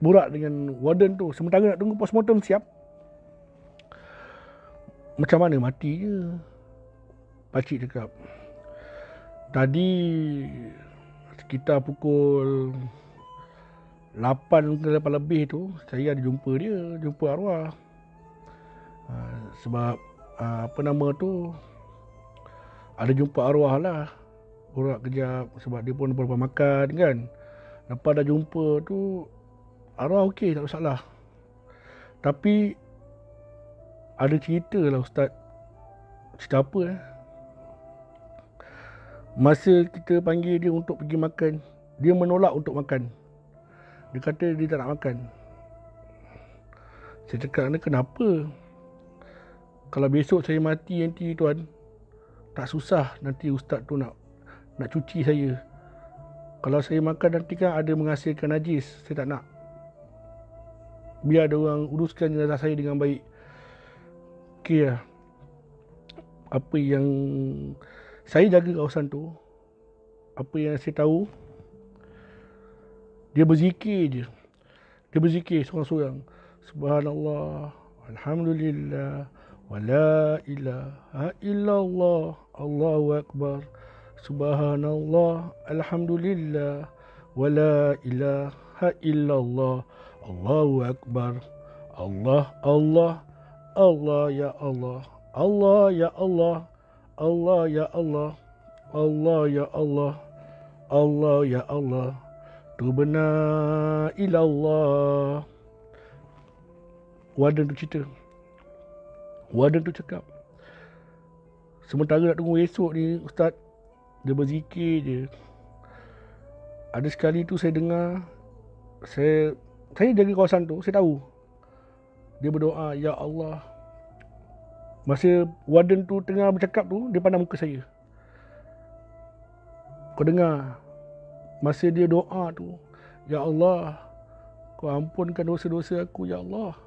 borak dengan warden tu. Sementara nak tunggu postmortem siap. Macam mana mati je. Pakcik cakap, tadi sekitar pukul 8 ke 8 lebih tu saya ada jumpa dia, jumpa arwah. Sebab apa nama tu, ada jumpa arwah lah. Borak kejap sebab dia pun berapa makan kan. Lepas dah jumpa tu arwah okey, tak masalah. Tapi ada cerita lah ustaz. Cerita apa Masa kita panggil dia untuk pergi makan, dia menolak untuk makan. Dia kata dia tak nak makan. Saya cakap, kenapa? Kalau besok saya mati nanti tuan, tak susah nanti ustaz tu nak cuci saya. Kalau saya makan nanti kan ada menghasilkan najis. Saya tak nak. Biar ada orang uruskan jenazah saya dengan baik. Okey lah. Apa yang saya jaga kawasan tu, apa yang saya tahu, dia berzikir je. Dia berzikir seorang-seorang. Subhanallah, alhamdulillah, wa la ilaha illallah, Allahu akbar. Subhanallah, alhamdulillah, wa la ilaha illallah, Allahu akbar. Allah, Allah, Allah ya Allah, Allah ya Allah, Allah ya Allah, Allah ya Allah, Allah ya Allah, tubna ilallah. Warden tu cerita. Warden tu cakap, sementara nak tunggu esok ni ustaz, dia berzikir je. Ada sekali tu saya dengar, saya jaga kawasan tu, saya tahu dia berdoa, ya Allah. Masa warden tu tengah bercakap tu, dia pandang muka saya. Kau dengar, masa dia doa tu, ya Allah, kau ampunkan dosa-dosa aku, ya Allah.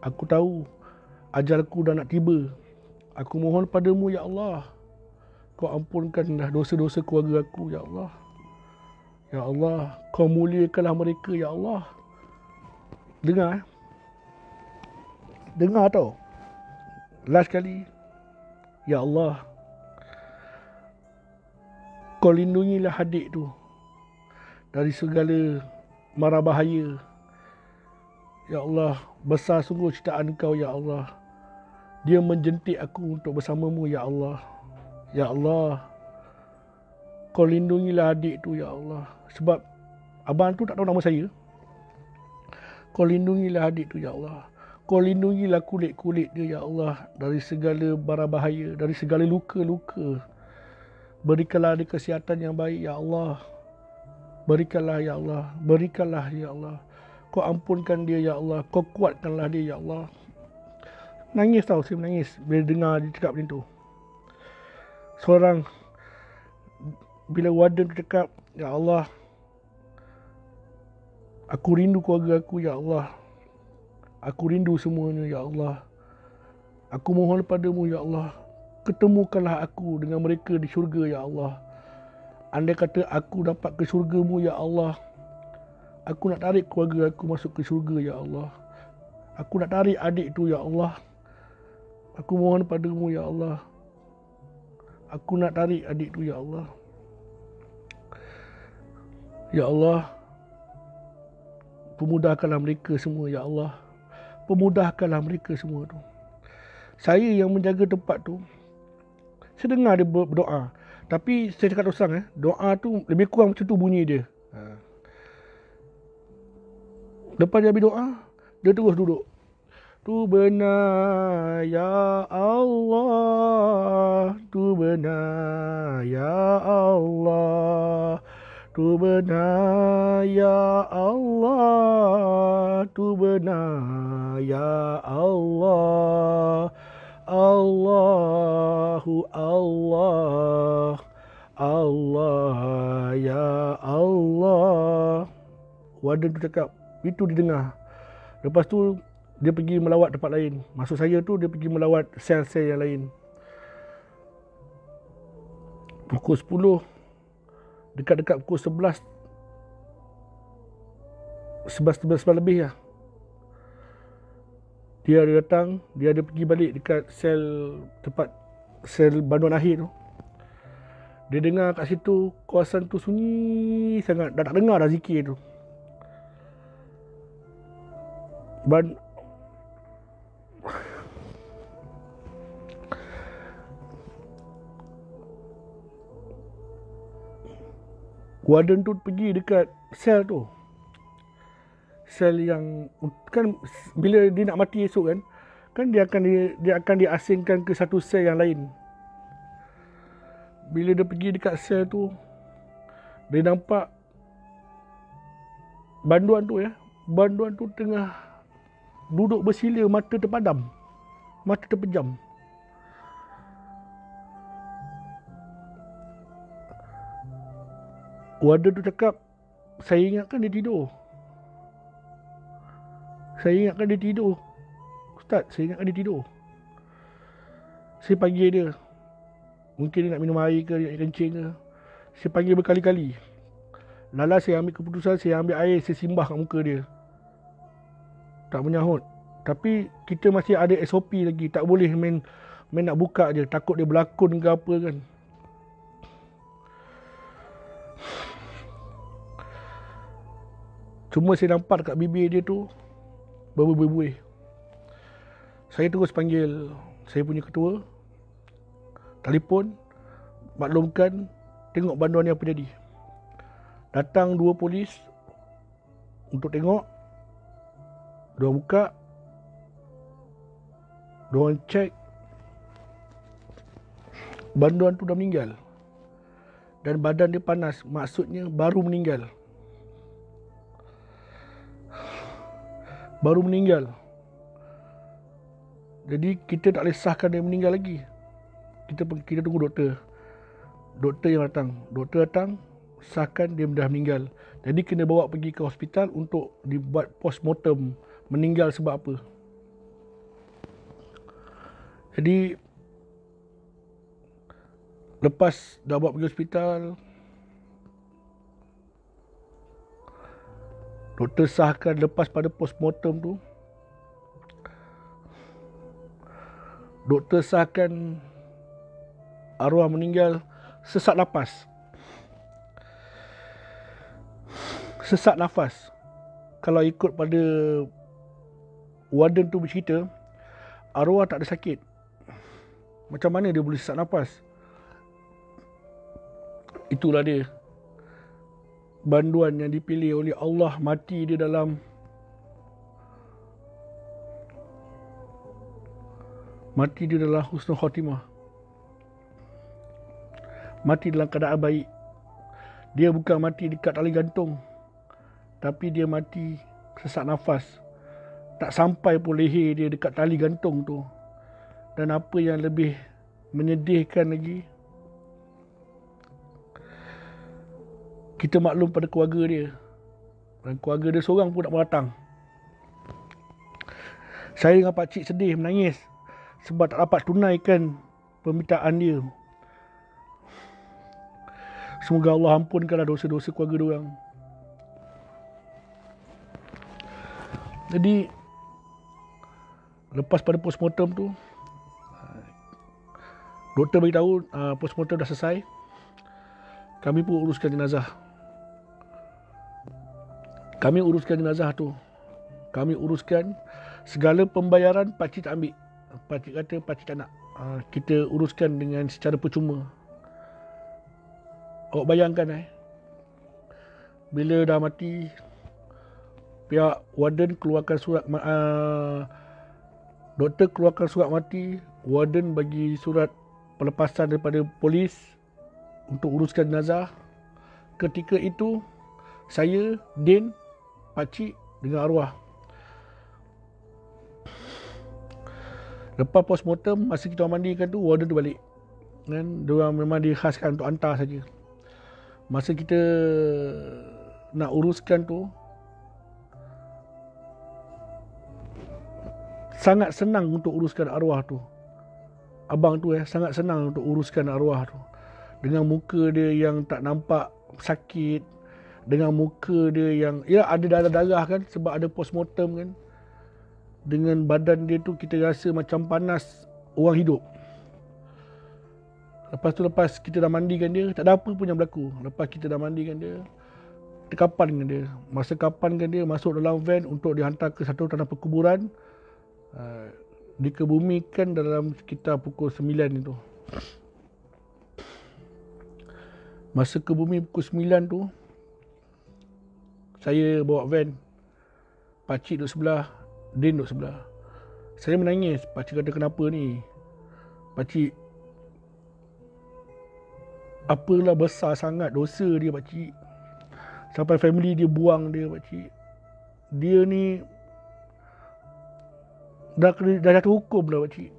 Aku tahu ajalku dah nak tiba. Aku mohon padamu, ya Allah, kau ampunkanlah dosa-dosa keluarga aku, ya Allah. Ya Allah, kau muliakanlah mereka, ya Allah. Dengar. Dengar tau. Last kali, ya Allah, kau lindungilah adik tu dari segala mara bahaya. Ya Allah, besar sungguh ciptaan kau, ya Allah. Dia menjentik aku untuk bersamamu, ya Allah. Ya Allah, kau lindungilah adik tu, ya Allah. Sebab abang tu tak tahu nama saya. Kau lindungilah adik tu, ya Allah. Kau lindungilah kulit-kulit dia, ya Allah, dari segala bara bahaya, dari segala luka-luka. Berikanlah dia kesihatan yang baik, ya Allah. Berikanlah, ya Allah. Berikanlah, ya Allah. Kau ampunkan dia, ya Allah. Kau kuatkanlah dia, ya Allah. Nangis tau, saya menangis bila dengar dia cakap macam tu. Seorang, bila warden cakap, ya Allah, aku rindu keluarga aku, ya Allah. Aku rindu semuanya, ya Allah. Aku mohon padamu, ya Allah. Ketemukanlah aku dengan mereka di syurga, ya Allah. Andai kata aku dapat ke syurgamu, ya Allah, aku nak tarik keluarga aku masuk ke syurga, ya Allah. Aku nak tarik adik tu, ya Allah. Aku mohon padamu, ya Allah. Aku nak tarik adik tu, ya Allah. Ya Allah, pemudahkanlah mereka semua, ya Allah. Pemudahkanlah mereka semua tu. Saya yang menjaga tempat tu, saya dengar dia berdoa. Tapi saya cakap terus terang, doa tu lebih kurang macam tu bunyi dia. Lepas dia habis doa, dia terus duduk. Tu benar ya Allah, tu benar ya Allah, tu benar ya Allah, tu benar ya Allah. Allahu Allah, warden tu cakap, itu dia dengar. Lepas tu dia pergi melawat tempat lain. Maksud saya tu dia pergi melawat sel-sel yang lain. Pukul 10, dekat-dekat pukul 11 lebih lah, dia ada datang, dia ada pergi balik dekat tempat sel banduan akhir tu. Dia dengar kat situ kawasan tu sunyi sangat, dah tak dengar dah zikir tu. Warden tu pergi dekat sel tu. Sel yang kan bila dia nak mati esok kan dia akan diasingkan ke satu sel yang lain. Bila dia pergi dekat sel tu, dia nampak banduan tu tengah duduk bersila, mata terpadam, mata terpejam. Warden tu cakap, saya ingatkan dia tidur. Ustaz, saya ingatkan dia tidur. Saya panggil dia. Mungkin dia nak minum air ke, dia nak kencing ke. Saya panggil berkali-kali. Lala saya ambil keputusan, saya ambil air, saya simbah kat muka dia. Tak menyahut. Tapi kita masih ada SOP lagi. Tak boleh main nak buka je. Takut dia berlakon ke apa kan. Cuma saya nampak kat bibir dia tu berbuih-buih. Saya terus panggil saya punya ketua, telefon, maklumkan, tengok banduan ni apa jadi. Datang 2 polis untuk tengok. Diorang buka, diorang cek, banduan tu dah meninggal. Dan badan dia panas, maksudnya baru meninggal. Jadi kita tak boleh sahkan dia meninggal lagi. Kita tunggu doktor yang datang. Doktor datang, sahkan dia dah meninggal. Jadi kena bawa pergi ke hospital untuk dibuat postmortem, meninggal sebab apa. Jadi lepas dah bawa pergi hospital, doktor sahkan lepas pada postmortem tu, doktor sahkan arwah meninggal sesak nafas. Kalau ikut pada warden tu bercerita, arwah tak ada sakit. Macam mana dia boleh sesak nafas? Itulah dia. Banduan yang dipilih oleh Allah, mati dia dalam husnul khatimah. Mati dalam keadaan baik. Dia bukan mati dekat tali gantung, tapi dia mati sesak nafas. Tak sampai pun leher dia dekat tali gantung tu. Dan apa yang lebih menyedihkan lagi, kita maklum pada keluarga dia. Dan keluarga dia seorang pun tak datang. Saya dengan pakcik sedih, menangis. Sebab tak dapat tunaikan permintaan dia. Semoga Allah ampunkanlah dosa-dosa keluarga diorang. Jadi, lepas pada postmortem tu, doktor beritahu postmortem dah selesai. Kami pun uruskan jenazah. Kami uruskan segala pembayaran pakcik tak ambil. Pakcik kata pakcik tak nak. Kita uruskan dengan secara percuma. Awak bayangkan bila dah mati, pihak warden keluarkan surat, doktor keluarkan surat mati, warden bagi surat pelepasan daripada polis untuk uruskan jenazah. Ketika itu saya, Din, pakcik dengan arwah. Lepas postmortem, masa kita mandikan tu, warden tu balik. Kan, diorang memang dikhaskan untuk hantar saja. Masa kita nak uruskan tu, sangat senang untuk uruskan arwah tu. Abang tu sangat senang untuk uruskan arwah tu. Dengan muka dia yang tak nampak sakit, dengan muka dia yang ada darah-darah kan sebab ada postmortem kan. Dengan badan dia tu kita rasa macam panas orang hidup. Lepas kita dah mandikan dia, tak ada apa pun yang berlaku. Lepas kita dah mandikan dia, kita kapankan dia. Masa kapankan dia, masuk dalam van untuk dihantar ke satu tanah perkuburan. Dikebumikan dalam sekitar pukul 9 itu. Masa ke bumi pukul 9 tu, saya bawa van. Pakcik duduk sebelah, Din duduk sebelah. Saya menangis. Pakcik kata, kenapa ni? Pakcik, apalah besar sangat dosa dia pakcik. Sampai family dia buang dia pakcik. Dia ni dah jatuh hukum dah pakcik.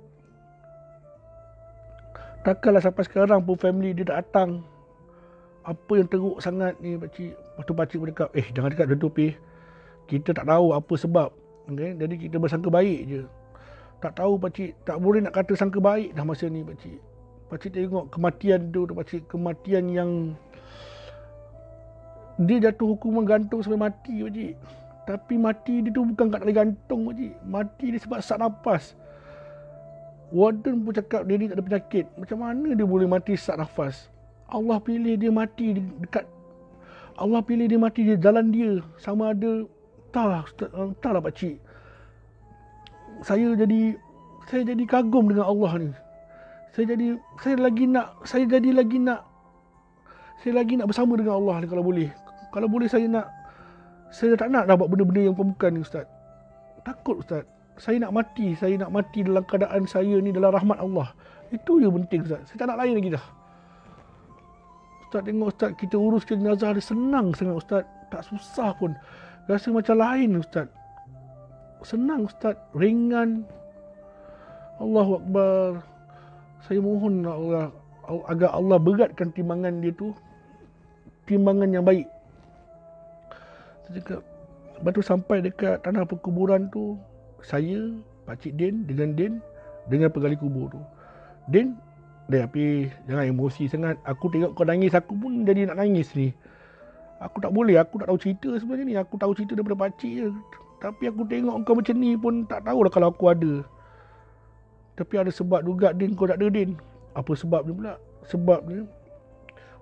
Takkanlah sampai sekarang pun family dia tak datang. Apa yang teruk sangat ni pakcik. Lepas tu pakcik pun cakap, jangan cakap macam tu Pih. Kita tak tahu apa sebab. Okay? Jadi kita bersangka baik je. Tak tahu pakcik, tak boleh nak kata sangka baik dah masa ni pakcik. Pakcik tengok kematian tu pakcik, kematian yang dia jatuh hukuman gantung sampai mati pakcik. Tapi mati dia tu bukan kat tali gantung pakcik. Mati dia sebab sesak nafas. Warden pun cakap dia ni tak ada penyakit. Macam mana dia boleh mati sesak nafas? Allah pilih dia mati dekat, Allah pilih dia mati di jalan dia. Sama ada, entahlah pakcik. Saya jadi kagum dengan Allah ni. Saya lagi nak bersama dengan Allah ni kalau boleh. Kalau boleh saya tak nak buat benda-benda yang bukan ni Ustaz. Takut Ustaz. Saya nak mati dalam keadaan saya ni dalam rahmat Allah. Itu je penting Ustaz. Saya tak nak lain lagi dah. Ustaz tengok Ustaz, kita uruskan jenazah dia senang sangat Ustaz. Tak susah pun. Rasa macam lain Ustaz. Senang Ustaz, ringan. Allahu Akbar. Saya mohon Allah, agar Allah beratkan timbangan dia tu, timbangan yang baik. Saya cakap, lepas tu sampai dekat tanah perkuburan tu, saya, Pakcik Din, dengan penggali kubur tu. Din, tapi jangan emosi sangat. Aku tengok kau nangis, aku pun jadi nak nangis ni. Aku tak boleh, aku tak tahu cerita sebenarnya ni. Aku tahu cerita daripada pakcik je. Tapi aku tengok kau macam ni pun tak tahulah kalau aku ada. Tapi ada sebab juga Din, kau tak ada Din. Apa sebabnya pula? Sebabnya,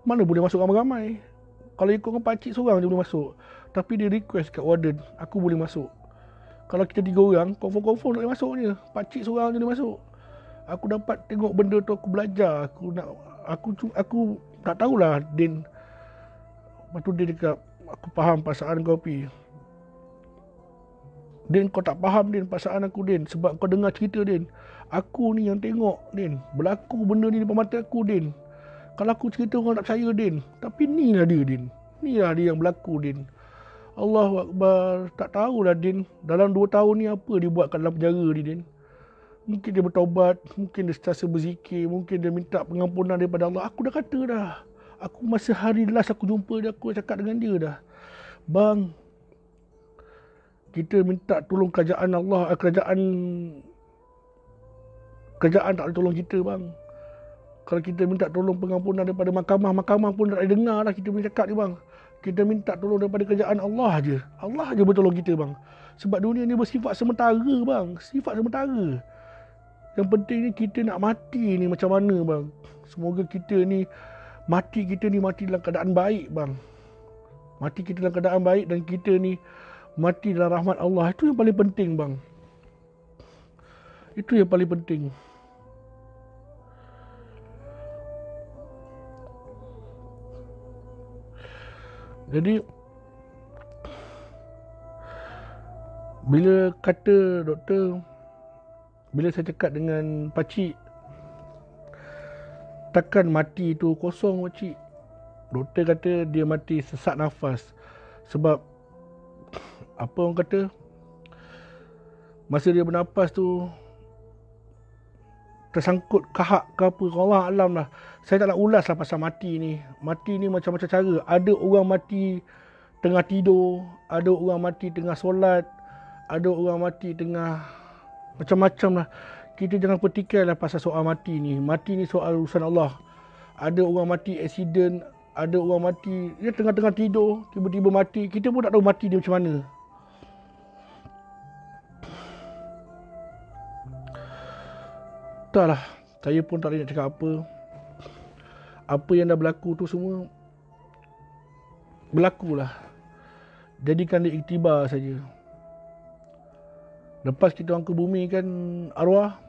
mana boleh masuk ramai-ramai. Kalau ikutkan pakcik seorang je boleh masuk. Tapi dia request kat warden, aku boleh masuk. Kalau kita 3 orang, confirm tak boleh masuk je. Pakcik seorang je boleh masuk. Aku dapat tengok benda tu, aku belajar. Aku tak tahulah Din. Lepas tu dia cakap, aku faham perasaan kau Pi. Din, kau tak faham Din perasaan aku Din. Sebab kau dengar cerita Din. Aku ni yang tengok Din. Berlaku benda ni depan mata aku Din. Kalau aku cerita orang tak percaya Din. Tapi ni lah dia Din. Ni lah dia yang berlaku Din. Allahu Akbar. Tak tahulah Din. Dalam 2 tahun ni apa dia buat kat dalam penjara ni Din. Mungkin dia bertaubat. Mungkin dia sentiasa berzikir. Mungkin dia minta pengampunan daripada Allah. Aku dah kata dah. Aku masa hari last aku jumpa dia, aku cakap dengan dia dah. Bang, kita minta tolong kerajaan Allah. Kerajaan tak boleh tolong kita bang. Kalau kita minta tolong pengampunan daripada mahkamah pun tak dengar dah kita punya cakap ni bang. Kita minta tolong daripada kerajaan Allah je. Allah je bertolong kita bang. Sebab dunia ni bersifat sementara bang. Sifat sementara. Yang penting ni kita nak mati ni macam mana bang. Semoga kita ni mati dalam keadaan baik bang. Mati kita dalam keadaan baik dan kita ni mati dalam rahmat Allah. Itu yang paling penting bang. Itu yang paling penting. Jadi bila kata doktor, bila saya cakap dengan pakcik, takkan mati tu kosong pakcik. Doktor kata dia mati sesak nafas. Sebab apa orang kata, masa dia bernafas tu tersangkut kahak ke apa, Allah alam lah. Saya tak nak ulas lah pasal mati ni. Mati ni macam-macam cara. Ada orang mati tengah tidur, ada orang mati tengah solat, ada orang mati tengah Macam-macam lah. Kita jangan petikailah pasal soal mati ni. Mati ni soal urusan Allah. Ada orang mati accident, ada orang mati dia tengah-tengah tidur, tiba-tiba mati. Kita pun tak tahu mati dia macam mana. Entahlah, saya pun tak boleh nak cakap apa. Apa yang dah berlaku tu semua berlakulah. Jadikan dia iktibar saja. Lepas kita orang ke bumi kan arwah.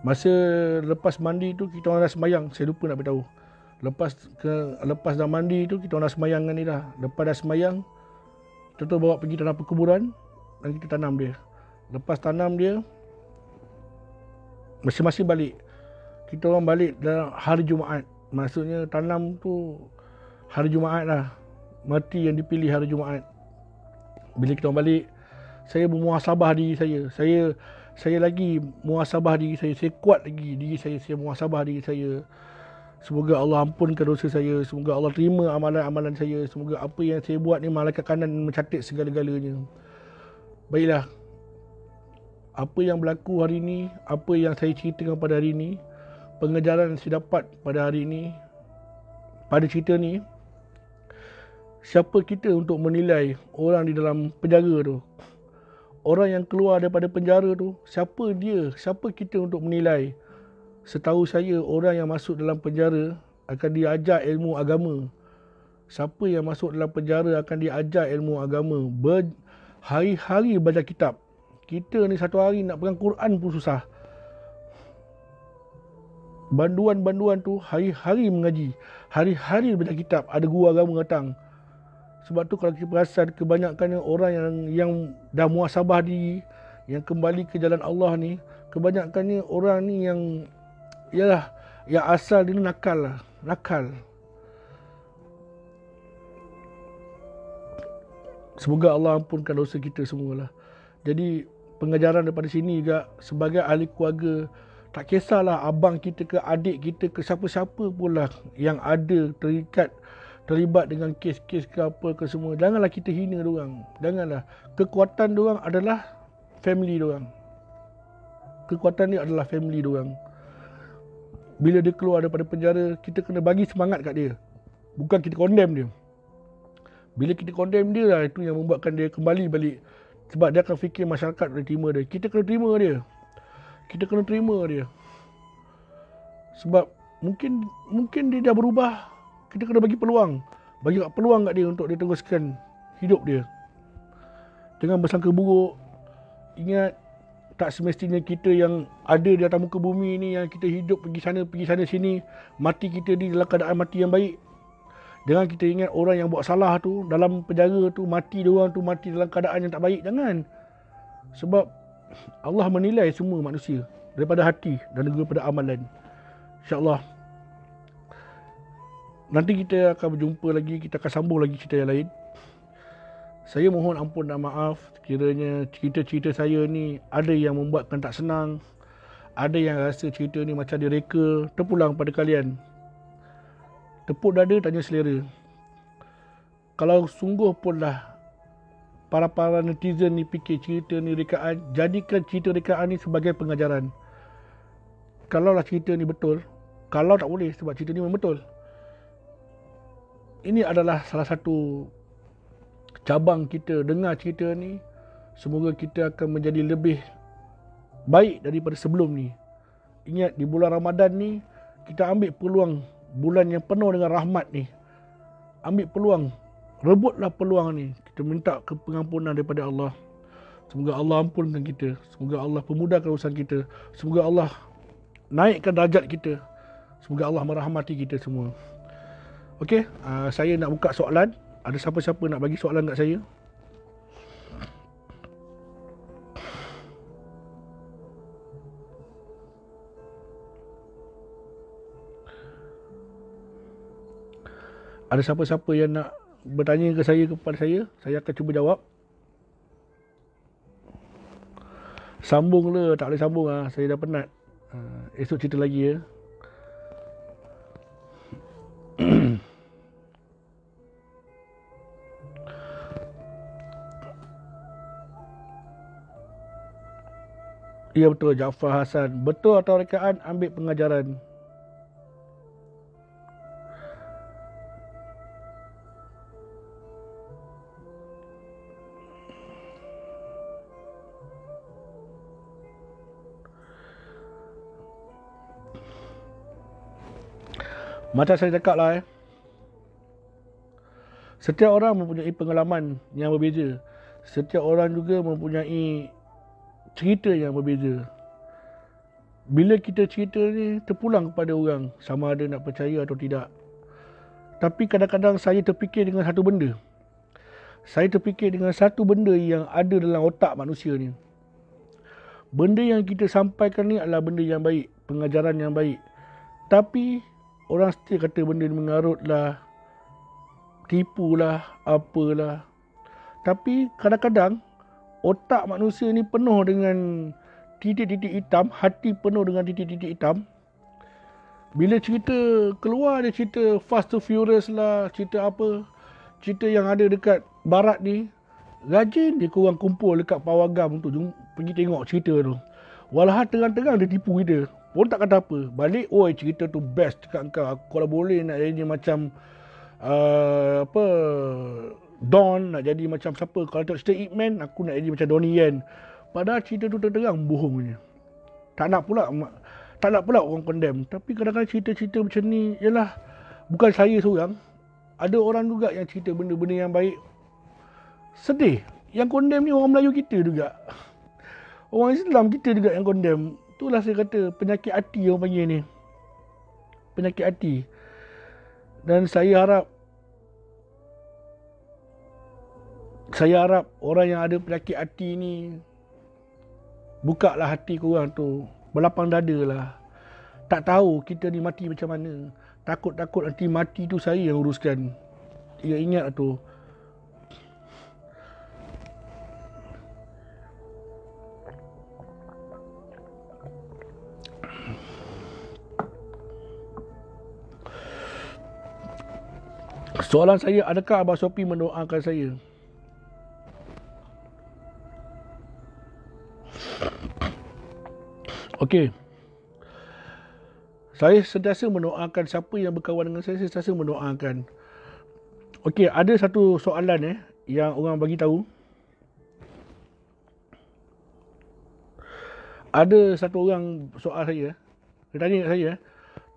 Masa lepas mandi tu kita orang dah semayang. Saya lupa nak beritahu. Lepas dah mandi tu kita orang dah semayang kan ni dah. Lepas dah semayang, kita tu bawa pergi tanam perkuburan dan kita tanam dia. Lepas tanam dia, masing-masing balik. Kita orang balik dalam hari Jumaat. Maksudnya tanam tu hari Jumaat lah. Mati yang dipilih hari Jumaat. Bila kita orang balik, saya bermuhasabah diri saya. Saya lagi muhasabah diri saya. Saya kuat lagi diri saya. Saya muhasabah diri saya. Semoga Allah ampunkan dosa saya. Semoga Allah terima amalan-amalan saya. Semoga apa yang saya buat ni malaikat kanan mencatat segala-galanya. Baiklah. Apa yang berlaku hari ini, apa yang saya ceritakan pada hari ini, pengejaran yang saya dapat pada hari ini, pada cerita ni, siapa kita untuk menilai orang di dalam penjara tu? Orang yang keluar daripada penjara tu, siapa dia? Siapa kita untuk menilai? Setahu saya, orang yang masuk dalam penjara akan diajar ilmu agama. Siapa yang masuk dalam penjara akan diajar ilmu agama. Hari-hari baca kitab. Kita ni satu hari nak pegang Quran pun susah. Banduan-banduan tu hari-hari mengaji. Hari-hari baca kitab. Ada guru agama datang. Sebab tu kalau kita perasan kebanyakan orang yang dah muhasabah diri, yang kembali ke jalan Allah ni, kebanyakannya orang ni yang asal dia ni nakal. Semoga Allah ampunkan dosa kita semualah. Jadi pengajaran daripada sini juga, sebagai ahli keluarga, tak kisahlah abang kita ke adik kita ke siapa-siapa pula yang ada terlibat dengan kes-kes ke apa ke semua, janganlah kita hina diorang. Janganlah. Kekuatan diorang adalah family diorang. Kekuatan dia adalah family diorang. Bila dia keluar daripada penjara, kita kena bagi semangat kat dia. Bukan kita condemn dia. Bila kita condemn dia lah, itu yang membuatkan dia kembali balik. Sebab dia akan fikir masyarakat boleh terima dia. Kita kena terima dia. Sebab mungkin dia dah berubah. Kita kena bagi peluang. Bagi peluang kat dia untuk dia teruskan hidup dia. Jangan bersangka buruk. Ingat, tak semestinya kita yang ada di atas muka bumi ni, yang kita hidup pergi sana sini, mati kita di dalam keadaan mati yang baik. Jangan kita ingat orang yang buat salah tu dalam penjara tu, mati diorang tu mati dalam keadaan yang tak baik. Jangan. Sebab Allah menilai semua manusia daripada hati dan juga daripada amalan. InsyaAllah nanti kita akan berjumpa lagi. Kita akan sambung lagi cerita yang lain. Saya mohon ampun dan maaf sekiranya cerita-cerita saya ni ada yang membuatkan tak senang. Ada yang rasa cerita ni macam direka. Terpulang pada kalian. Tepuk dada, tanya selera. Kalau sungguh pun lah para netizen ni fikir cerita ni rekaan, jadikan cerita rekaan ni sebagai pengajaran. Kalau lah cerita ni betul, kalau tak boleh sebab cerita ni memang betul. Ini adalah salah satu cabang kita dengar cerita ni. Semoga kita akan menjadi lebih baik daripada sebelum ni. Ingat, di bulan Ramadan ni kita ambil peluang, bulan yang penuh dengan rahmat ni. Ambil peluang, rebutlah peluang ni. Kita minta pengampunan daripada Allah. Semoga Allah ampunkan kita. Semoga Allah pemudahkan urusan kita. Semoga Allah naikkan darjat kita. Semoga Allah merahmati kita semua. Okey, saya nak buka soalan. Ada siapa-siapa nak bagi soalan kat saya? Ada siapa-siapa yang nak bertanya ke saya, kepada saya akan cuba jawab. Sambung le, tak boleh sambung lah. Saya dah penat. Esok cerita lagi ya. ya betul, Jaafar Hasan. Betul atau rekaan ambil pengajaran? Macam saya cakap lah setiap orang mempunyai pengalaman yang berbeza. Setiap orang juga mempunyai cerita yang berbeza. Bila kita cerita ni terpulang kepada orang, sama ada nak percaya atau tidak. Tapi kadang-kadang saya terfikir dengan satu benda. Saya terfikir dengan satu benda yang ada dalam otak manusia ni. Benda yang kita sampaikan ni adalah benda yang baik, pengajaran yang baik. Tapi orang still kata benda ni mengarut lah, tipu lah, apalah. Tapi kadang-kadang otak manusia ni penuh dengan titik-titik hitam, hati penuh dengan titik-titik hitam. Bila cerita keluar, dia cerita Fast to Furious lah, cerita apa, cerita yang ada dekat barat ni, rajin dia korang kumpul dekat pawagam tu, pergi tengok cerita tu. Walhal terang-terang dia tipu kita, pun tak kata apa. Balik, oi cerita tu best dekat kau. Aku kalau boleh nak jadi macam Don, nak jadi macam siapa. Kalau tak cerita Ip Man, aku nak jadi macam Donnie Yen. Padahal cerita tu terang bohongnya. Tak nak pula orang condemn. Tapi kadang-kadang cerita-cerita macam ni, ialah bukan saya seorang. Ada orang juga yang cerita benda-benda yang baik. Sedih. Yang condemn ni orang Melayu kita juga. Orang Islam kita juga yang condemn. Itulah saya kata penyakit hati orang panggil ni. Penyakit hati. Dan saya harap orang yang ada penyakit hati ni, bukalah hati korang tu, berlapang dada lah. Tak tahu kita ni mati macam mana. Takut-takut nanti mati tu saya yang uruskan. Ya, ingat tu. Soalan saya, adakah Abang Sofi mendoakan saya? Okey. Saya sentiasa mendoakan siapa yang berkawan dengan saya sentiasa mendoakan. Okey, ada satu soalan yang orang bagi tahu. Ada satu orang soal saya. Dia tanya kat saya,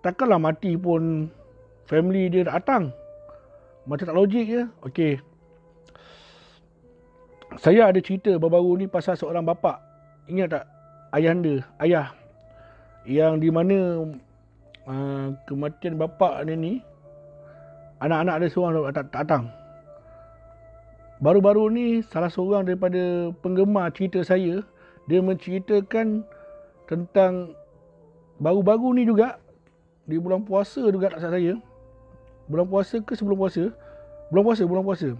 takkanlah mati pun family dia datang? Macam tak logik je. Okey. Saya ada cerita baru-baru ni pasal seorang bapa. Ingat tak? Ayah. Yang di mana kematian bapa dia ni, anak-anak dia seorang tak datang. Baru-baru ni salah seorang daripada penggemar cerita saya, dia menceritakan tentang baru-baru ni juga, di bulan puasa juga tak salah saya. Bulan puasa ke sebelum puasa? Bulan puasa.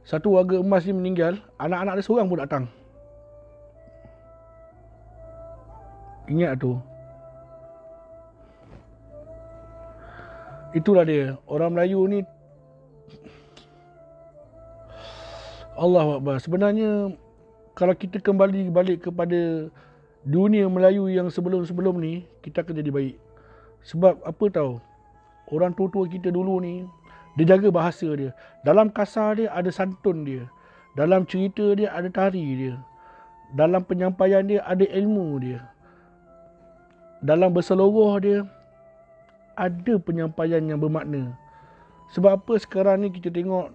Satu warga emas ni meninggal, anak-anak dia seorang pun datang. Ingat tu. Itulah dia. Orang Melayu ni, Allahu Akbar. Sebenarnya kalau kita kembali balik kepada dunia Melayu yang sebelum-sebelum ni, kita akan jadi baik. Sebab apa tahu? Orang tua-tua kita dulu ni, dia jaga bahasa dia. Dalam kasar dia ada santun dia. Dalam cerita dia ada tari dia. Dalam penyampaian dia ada ilmu dia. Dalam berseluruh dia ada penyampaian yang bermakna. Sebab apa sekarang ni kita tengok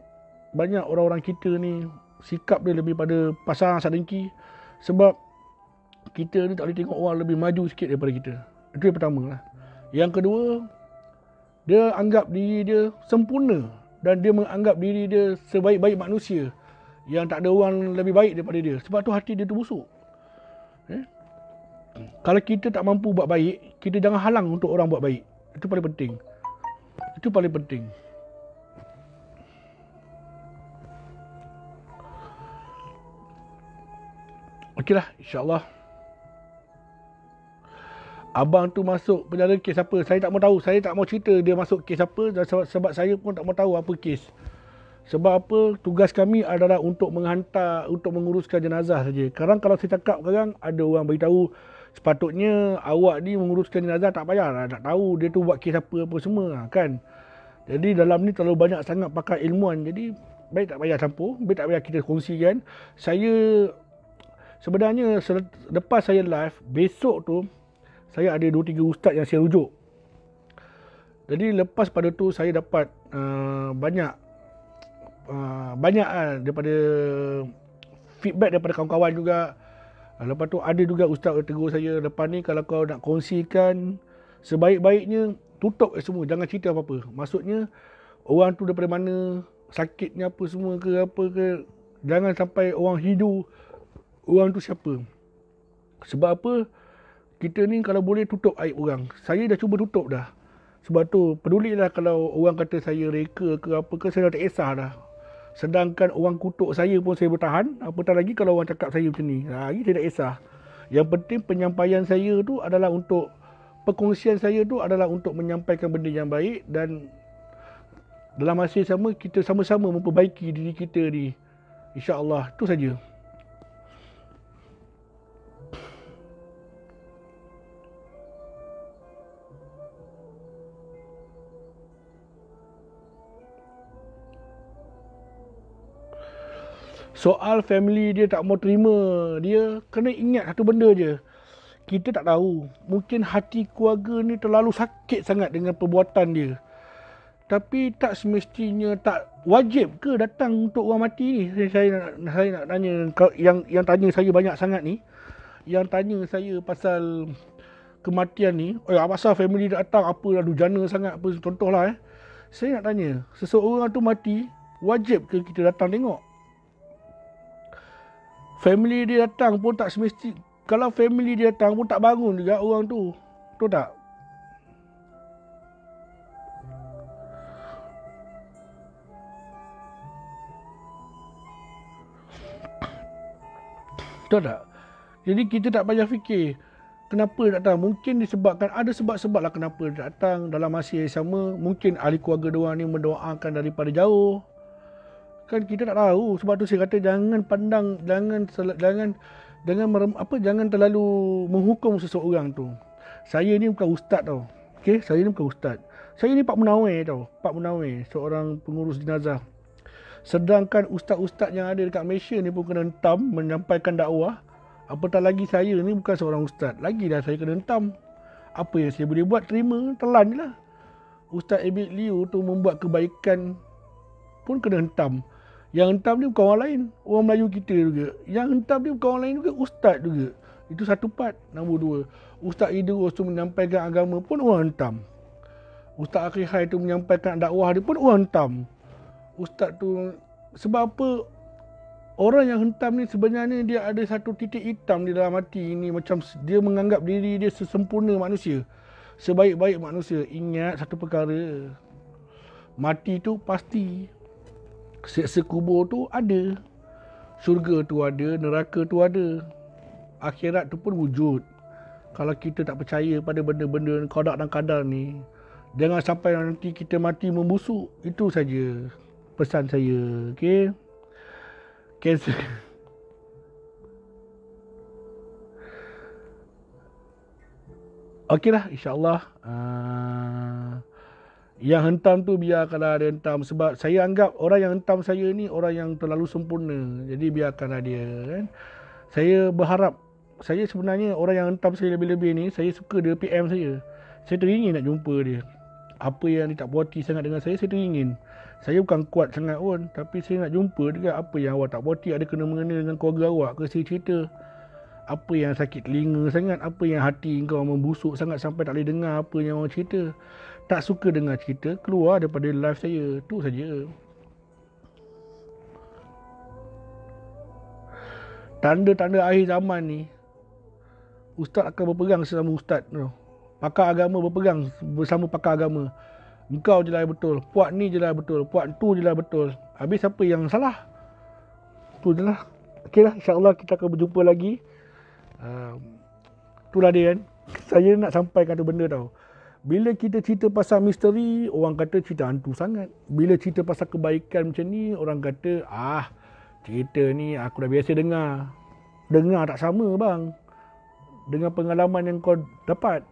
banyak orang-orang kita ni sikap dia lebih pada pasang sadengki. Sebab kita ni tak boleh tengok orang lebih maju sikit daripada kita. Itu yang pertama lah. Yang kedua, dia anggap diri dia sempurna dan dia menganggap diri dia sebaik-baik manusia yang tak ada orang lebih baik daripada dia. Sebab tu hati dia tu busuk. Kalau kita tak mampu buat baik, kita jangan halang untuk orang buat baik. Itu paling penting. Itu paling penting. Okeylah, insya-Allah. Abang tu masuk penjara kes apa? Saya tak mau tahu. Saya tak mau cerita dia masuk kes apa sebab saya pun tak mau tahu apa kes. Sebab apa? Tugas kami adalah untuk menghantar, untuk menguruskan jenazah saja. Sekarang kalau saya cakap sekarang, ada orang beritahu sepatutnya awak ni menguruskan jenazah, tak payahlah nak tahu dia tu buat kes apa semua kan. Jadi dalam ni terlalu banyak sangat pakar ilmuan. Jadi baik tak payah campur, baik tak payah kita kongsikan. Saya sebenarnya lepas saya live, besok tu saya ada 2-3 ustaz yang saya rujuk. Jadi lepas pada tu saya dapat banyak daripada feedback daripada kawan-kawan juga. Lepas tu ada juga ustaz yang tegur saya, lepas ni kalau kau nak kongsikan, sebaik-baiknya tutup semua, jangan cerita apa-apa. Maksudnya orang tu daripada mana, sakitnya apa semua ke apa ke, jangan sampai orang hidu orang tu siapa. Sebab apa? Kita ni kalau boleh tutup aib orang. Saya dah cuba tutup dah. Sebab tu pedulilah kalau orang kata saya reka ke apa ke, saya dah tak kisah dah. Sedangkan orang kutuk saya pun saya bertahan, apatah lagi kalau orang cakap saya macam ni. Lagi saya tak kisah. Yang penting penyampaian saya tu adalah untuk, perkongsian saya tu adalah untuk menyampaikan benda yang baik, dan dalam masa yang sama kita sama-sama memperbaiki diri kita ni. InsyaAllah, tu saja. Soal family dia tak mau terima, dia kena ingat satu benda je. Kita tak tahu, mungkin hati keluarga ni terlalu sakit sangat dengan perbuatan dia. Tapi tak semestinya, tak wajib ke datang untuk orang mati ni? Saya nak tanya, yang tanya saya banyak sangat ni, yang tanya saya pasal kematian ni, pasal family datang apa, dujana sangat apa, contohlah Saya nak tanya, seseorang tu mati, wajib ke kita datang tengok? Family dia datang pun tak semesti. Kalau family dia datang pun tak bangun juga orang tu. Tahu tak? Tahu tak? Jadi kita tak payah fikir kenapa datang. Mungkin disebabkan, ada sebab-sebab lah kenapa datang. Dalam masa yang sama, mungkin ahli keluarga diorang ni mendoakan daripada jauh. Kan kita tak tahu. Sebab tu saya kata jangan pandang, jangan terlalu menghukum seseorang tu. Saya ni bukan ustaz tau. Okey, saya ni bukan ustaz. Saya ni Pak Munawir tau. Pak Munawir, seorang pengurus jenazah. Sedangkan ustaz-ustaz yang ada dekat Malaysia ni pun kena hentam menyampaikan dakwah. Apatah lagi saya ni bukan seorang ustaz. Lagi dah saya kena hentam. Apa yang saya boleh buat? Terima, telan je lah. Ustaz Abid Liu tu membuat kebaikan pun kena hentam. Yang hentam dia bukan orang lain, orang Melayu kita juga. Yang hentam dia bukan orang lain juga, ustaz juga. Itu satu part. Nombor dua, Ustaz Idrus tu menyampaikan agama pun orang hentam. Ustaz Akhirhai tu menyampaikan dakwah dia pun orang hentam. Ustaz tu, sebab apa? Orang yang hentam ni sebenarnya dia ada satu titik hitam di dalam hati ni. Macam dia menganggap diri dia sesempurna manusia, sebaik-baik manusia. Ingat satu perkara, mati tu pasti. Seksa kubur tu ada, syurga tu ada, neraka tu ada, akhirat tu pun wujud. Kalau kita tak percaya pada benda-benda qada dan qadar ni, jangan sampai nanti kita mati membusuk. Itu saja pesan saya. Okey, cancel. Okeylah, insyaAllah. Yang hentam tu biarkanlah dia hentam. Sebab saya anggap orang yang hentam saya ni orang yang terlalu sempurna. Jadi biarkanlah dia kan. Saya berharap, saya sebenarnya orang yang hentam saya lebih-lebih ni, saya suka dia PM saya. Saya teringin nak jumpa dia. Apa yang dia tak puas hati sangat dengan saya teringin. Saya bukan kuat sangat pun, tapi saya nak jumpa dia. Apa yang awak tak puas hati, ada kena-mengena dengan keluarga awak ke? Saya cerita. Apa yang sakit telinga sangat, apa yang hati kau membusuk sangat sampai tak boleh dengar apa yang orang cerita. Tak suka dengar cerita, keluar daripada live saya. Tu saja. Tanda-tanda akhir zaman ni, ustaz akan berpegang sesama ustaz. Pakar agama berpegang bersama pakar agama. Engkau je lah yang betul, puak ni je lah betul, puak tu je lah betul. Habis siapa yang salah? Tu je lah. Okey lah, insyaAllah kita akan berjumpa lagi. Itulah dia kan. Saya nak sampaikan tu benda tau. Bila kita cerita pasal misteri, orang kata cerita hantu sangat. Bila cerita pasal kebaikan macam ni, orang kata, cerita ni aku dah biasa dengar. Dengar tak sama bang dengan pengalaman yang kau dapat.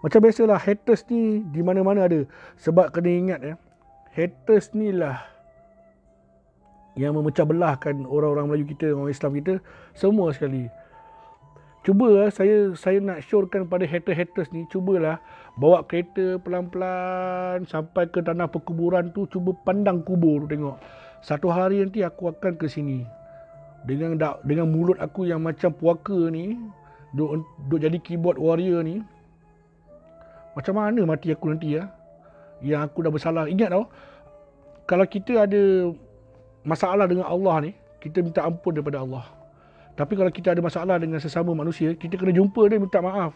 Macam biasalah, haters ni di mana-mana ada. Sebab kena ingat haters ni lah yang memecah belahkan orang-orang Melayu kita, orang Islam kita, semua sekali. Cuba saya nak syorkan pada haters ni, cubalah bawa kereta pelan-pelan sampai ke tanah perkuburan tu, cuba pandang kubur tu, tengok. Satu hari nanti aku akan ke sini. Dengan mulut aku yang macam puaka ni, duk jadi keyboard warrior ni, macam mana mati aku nanti yang aku dah bersalah. Ingat tau, kalau kita ada masalah dengan Allah ni, kita minta ampun daripada Allah. Tapi kalau kita ada masalah dengan sesama manusia, kita kena jumpa dia minta maaf.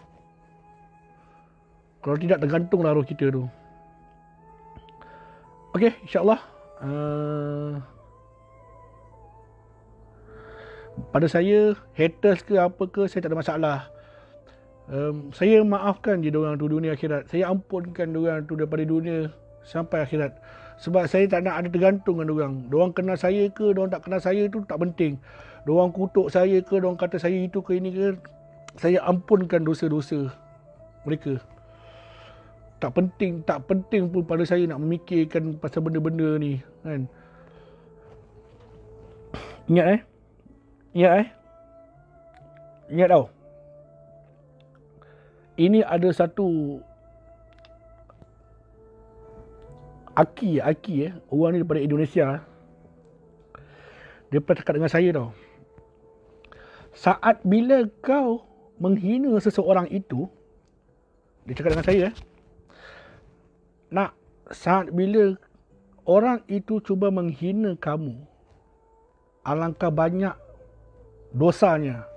Kalau tidak, tergantunglah roh kita tu. Okey, insyaAllah pada saya, haters ke apa ke, saya tak ada masalah. Saya maafkan je diorang tu dunia akhirat. Saya ampunkan diorang tu daripada dunia sampai akhirat. Sebab saya tak nak ada tergantung dengan diorang. Diorang kenal saya ke, diorang tak kenal saya tu tak penting. Diorang kutuk saya ke, diorang kata saya itu ke ini ke, saya ampunkan dosa-dosa mereka. Tak penting pun pada saya nak memikirkan pasal benda-benda ni kan. Ingat tau, ini ada satu Aki orang ni daripada Indonesia. Dia pernah cakap dengan saya tau, saat bila kau menghina seseorang itu, dia cakap dengan saya, saat bila orang itu cuba menghina kamu, alangkah banyak dosanya.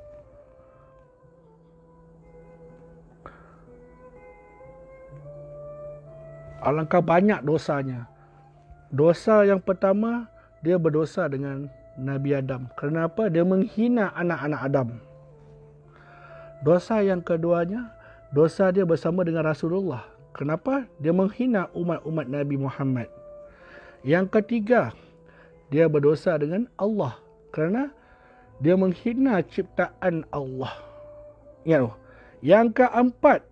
Alangkah banyak dosanya. Dosa yang pertama, dia berdosa dengan Nabi Adam. Kenapa? Dia menghina anak-anak Adam. Dosa yang keduanya, dosa dia bersama dengan Rasulullah. Kenapa? Dia menghina umat-umat Nabi Muhammad. Yang ketiga, dia berdosa dengan Allah. Kerana dia menghina ciptaan Allah. Ingat. Yang keempat,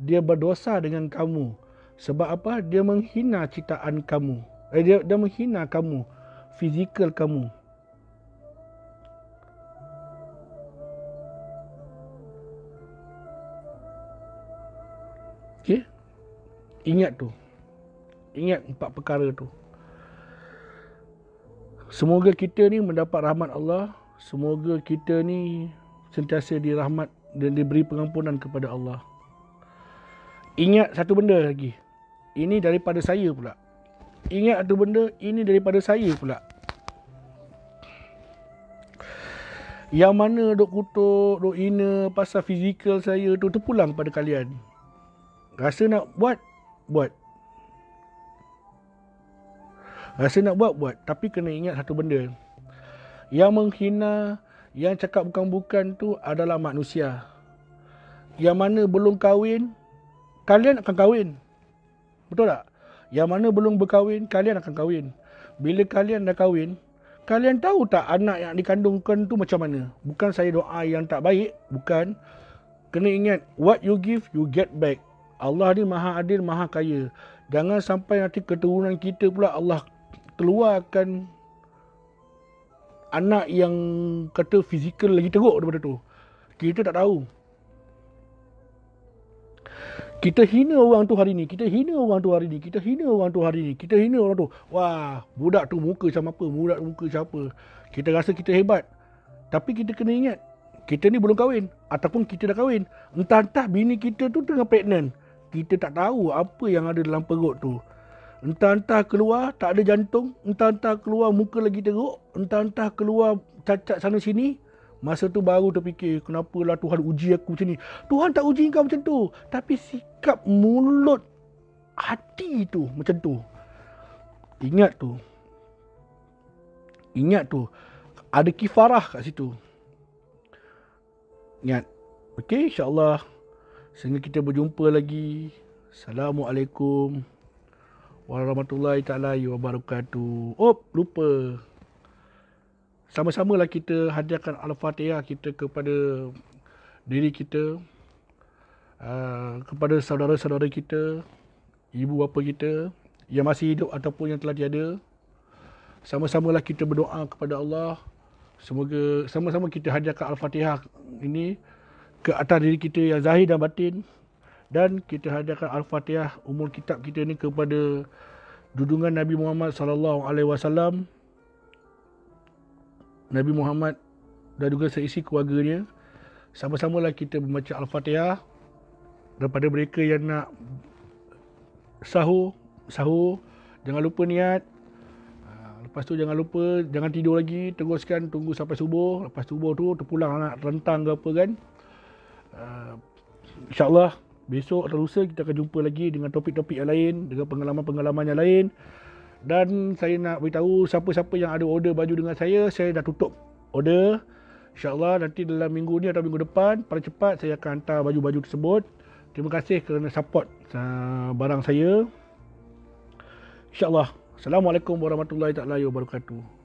dia berdosa dengan kamu. Sebab apa? Dia menghina ciptaan kamu. Dia menghina kamu, fizikal kamu. Okey? Ingat tu. Ingat 4 perkara tu. Semoga kita ni mendapat rahmat Allah. Semoga kita ni sentiasa dirahmat dan diberi pengampunan kepada Allah. Ingat satu benda lagi. Ini daripada saya pula. Ingat satu benda, ini daripada saya pula. Yang mana duk kutuk, duk hina pasal fizikal saya tu, terpulang pada kalian. Rasa nak buat, buat. Rasa nak buat. Tapi kena ingat satu benda. Yang menghina, yang cakap bukan-bukan tu adalah manusia. Yang mana belum kahwin, kalian akan kahwin. Betul tak? Yang mana belum berkahwin, kalian akan kahwin. Bila kalian dah kahwin, kalian tahu tak anak yang dikandungkan tu macam mana? Bukan saya doa yang tak baik. Bukan. Kena ingat, what you give, you get back. Allah ni maha adil, maha kaya. Jangan sampai nanti keturunan kita pula Allah keluarkan anak yang kata fizikal lagi teruk daripada tu. Kita tak tahu. Kita hina orang tu hari ni, kita hina orang tu hari ni, kita hina orang tu hari ni, kita hina orang tu. Wah, budak tu muka macam apa, budak tu muka macam apa. Kita rasa kita hebat. Tapi kita kena ingat, kita ni belum kahwin. Ataupun kita dah kahwin. Entah-entah bini kita tu tengah pregnant. Kita tak tahu apa yang ada dalam perut tu. Entah-entah keluar tak ada jantung. Entah-entah keluar muka lagi teruk. Entah-entah keluar cacat sana sini. Masa tu baru terfikir, kenapalah Tuhan uji aku macam ni. Tuhan tak uji kau macam tu. Tapi sikap mulut, hati tu macam tu. Ingat tu. Ingat tu. Ada kifarah kat situ. Ingat. Okey, insyaAllah Sehingga kita berjumpa lagi. Assalamualaikum warahmatullahi taala wabarakatuh. Oh, lupa. Sama-samalah kita hadiahkan Al-Fatihah kita kepada diri kita, kepada saudara-saudara kita, ibu bapa kita yang masih hidup ataupun yang telah tiada. Sama-samalah kita berdoa kepada Allah. Semoga sama-sama kita hadiahkan Al-Fatihah ini ke atas diri kita yang zahir dan batin. Dan kita hadiahkan Al-Fatihah umul kitab kita ni kepada junjungan Nabi Muhammad sallallahu alaihi wasallam, Nabi Muhammad dan juga seisi keluarganya. Sama-samalah kita membaca Al-Fatihah. Daripada mereka yang nak sahur, jangan lupa niat. Lepas tu jangan lupa, jangan tidur lagi, teruskan tunggu sampai subuh. Lepas subuh tu terpulang nak rentang ke apa kan. InsyaAllah besok atau lusa kita akan jumpa lagi dengan topik-topik yang lain, dengan pengalaman-pengalaman yang lain. Dan saya nak beritahu siapa-siapa yang ada order baju dengan saya dah tutup order. InsyaAllah nanti dalam minggu ni atau minggu depan paling cepat saya akan hantar baju-baju tersebut. Terima kasih kerana support barang saya. InsyaAllah. Assalamualaikum warahmatullahi wabarakatuh.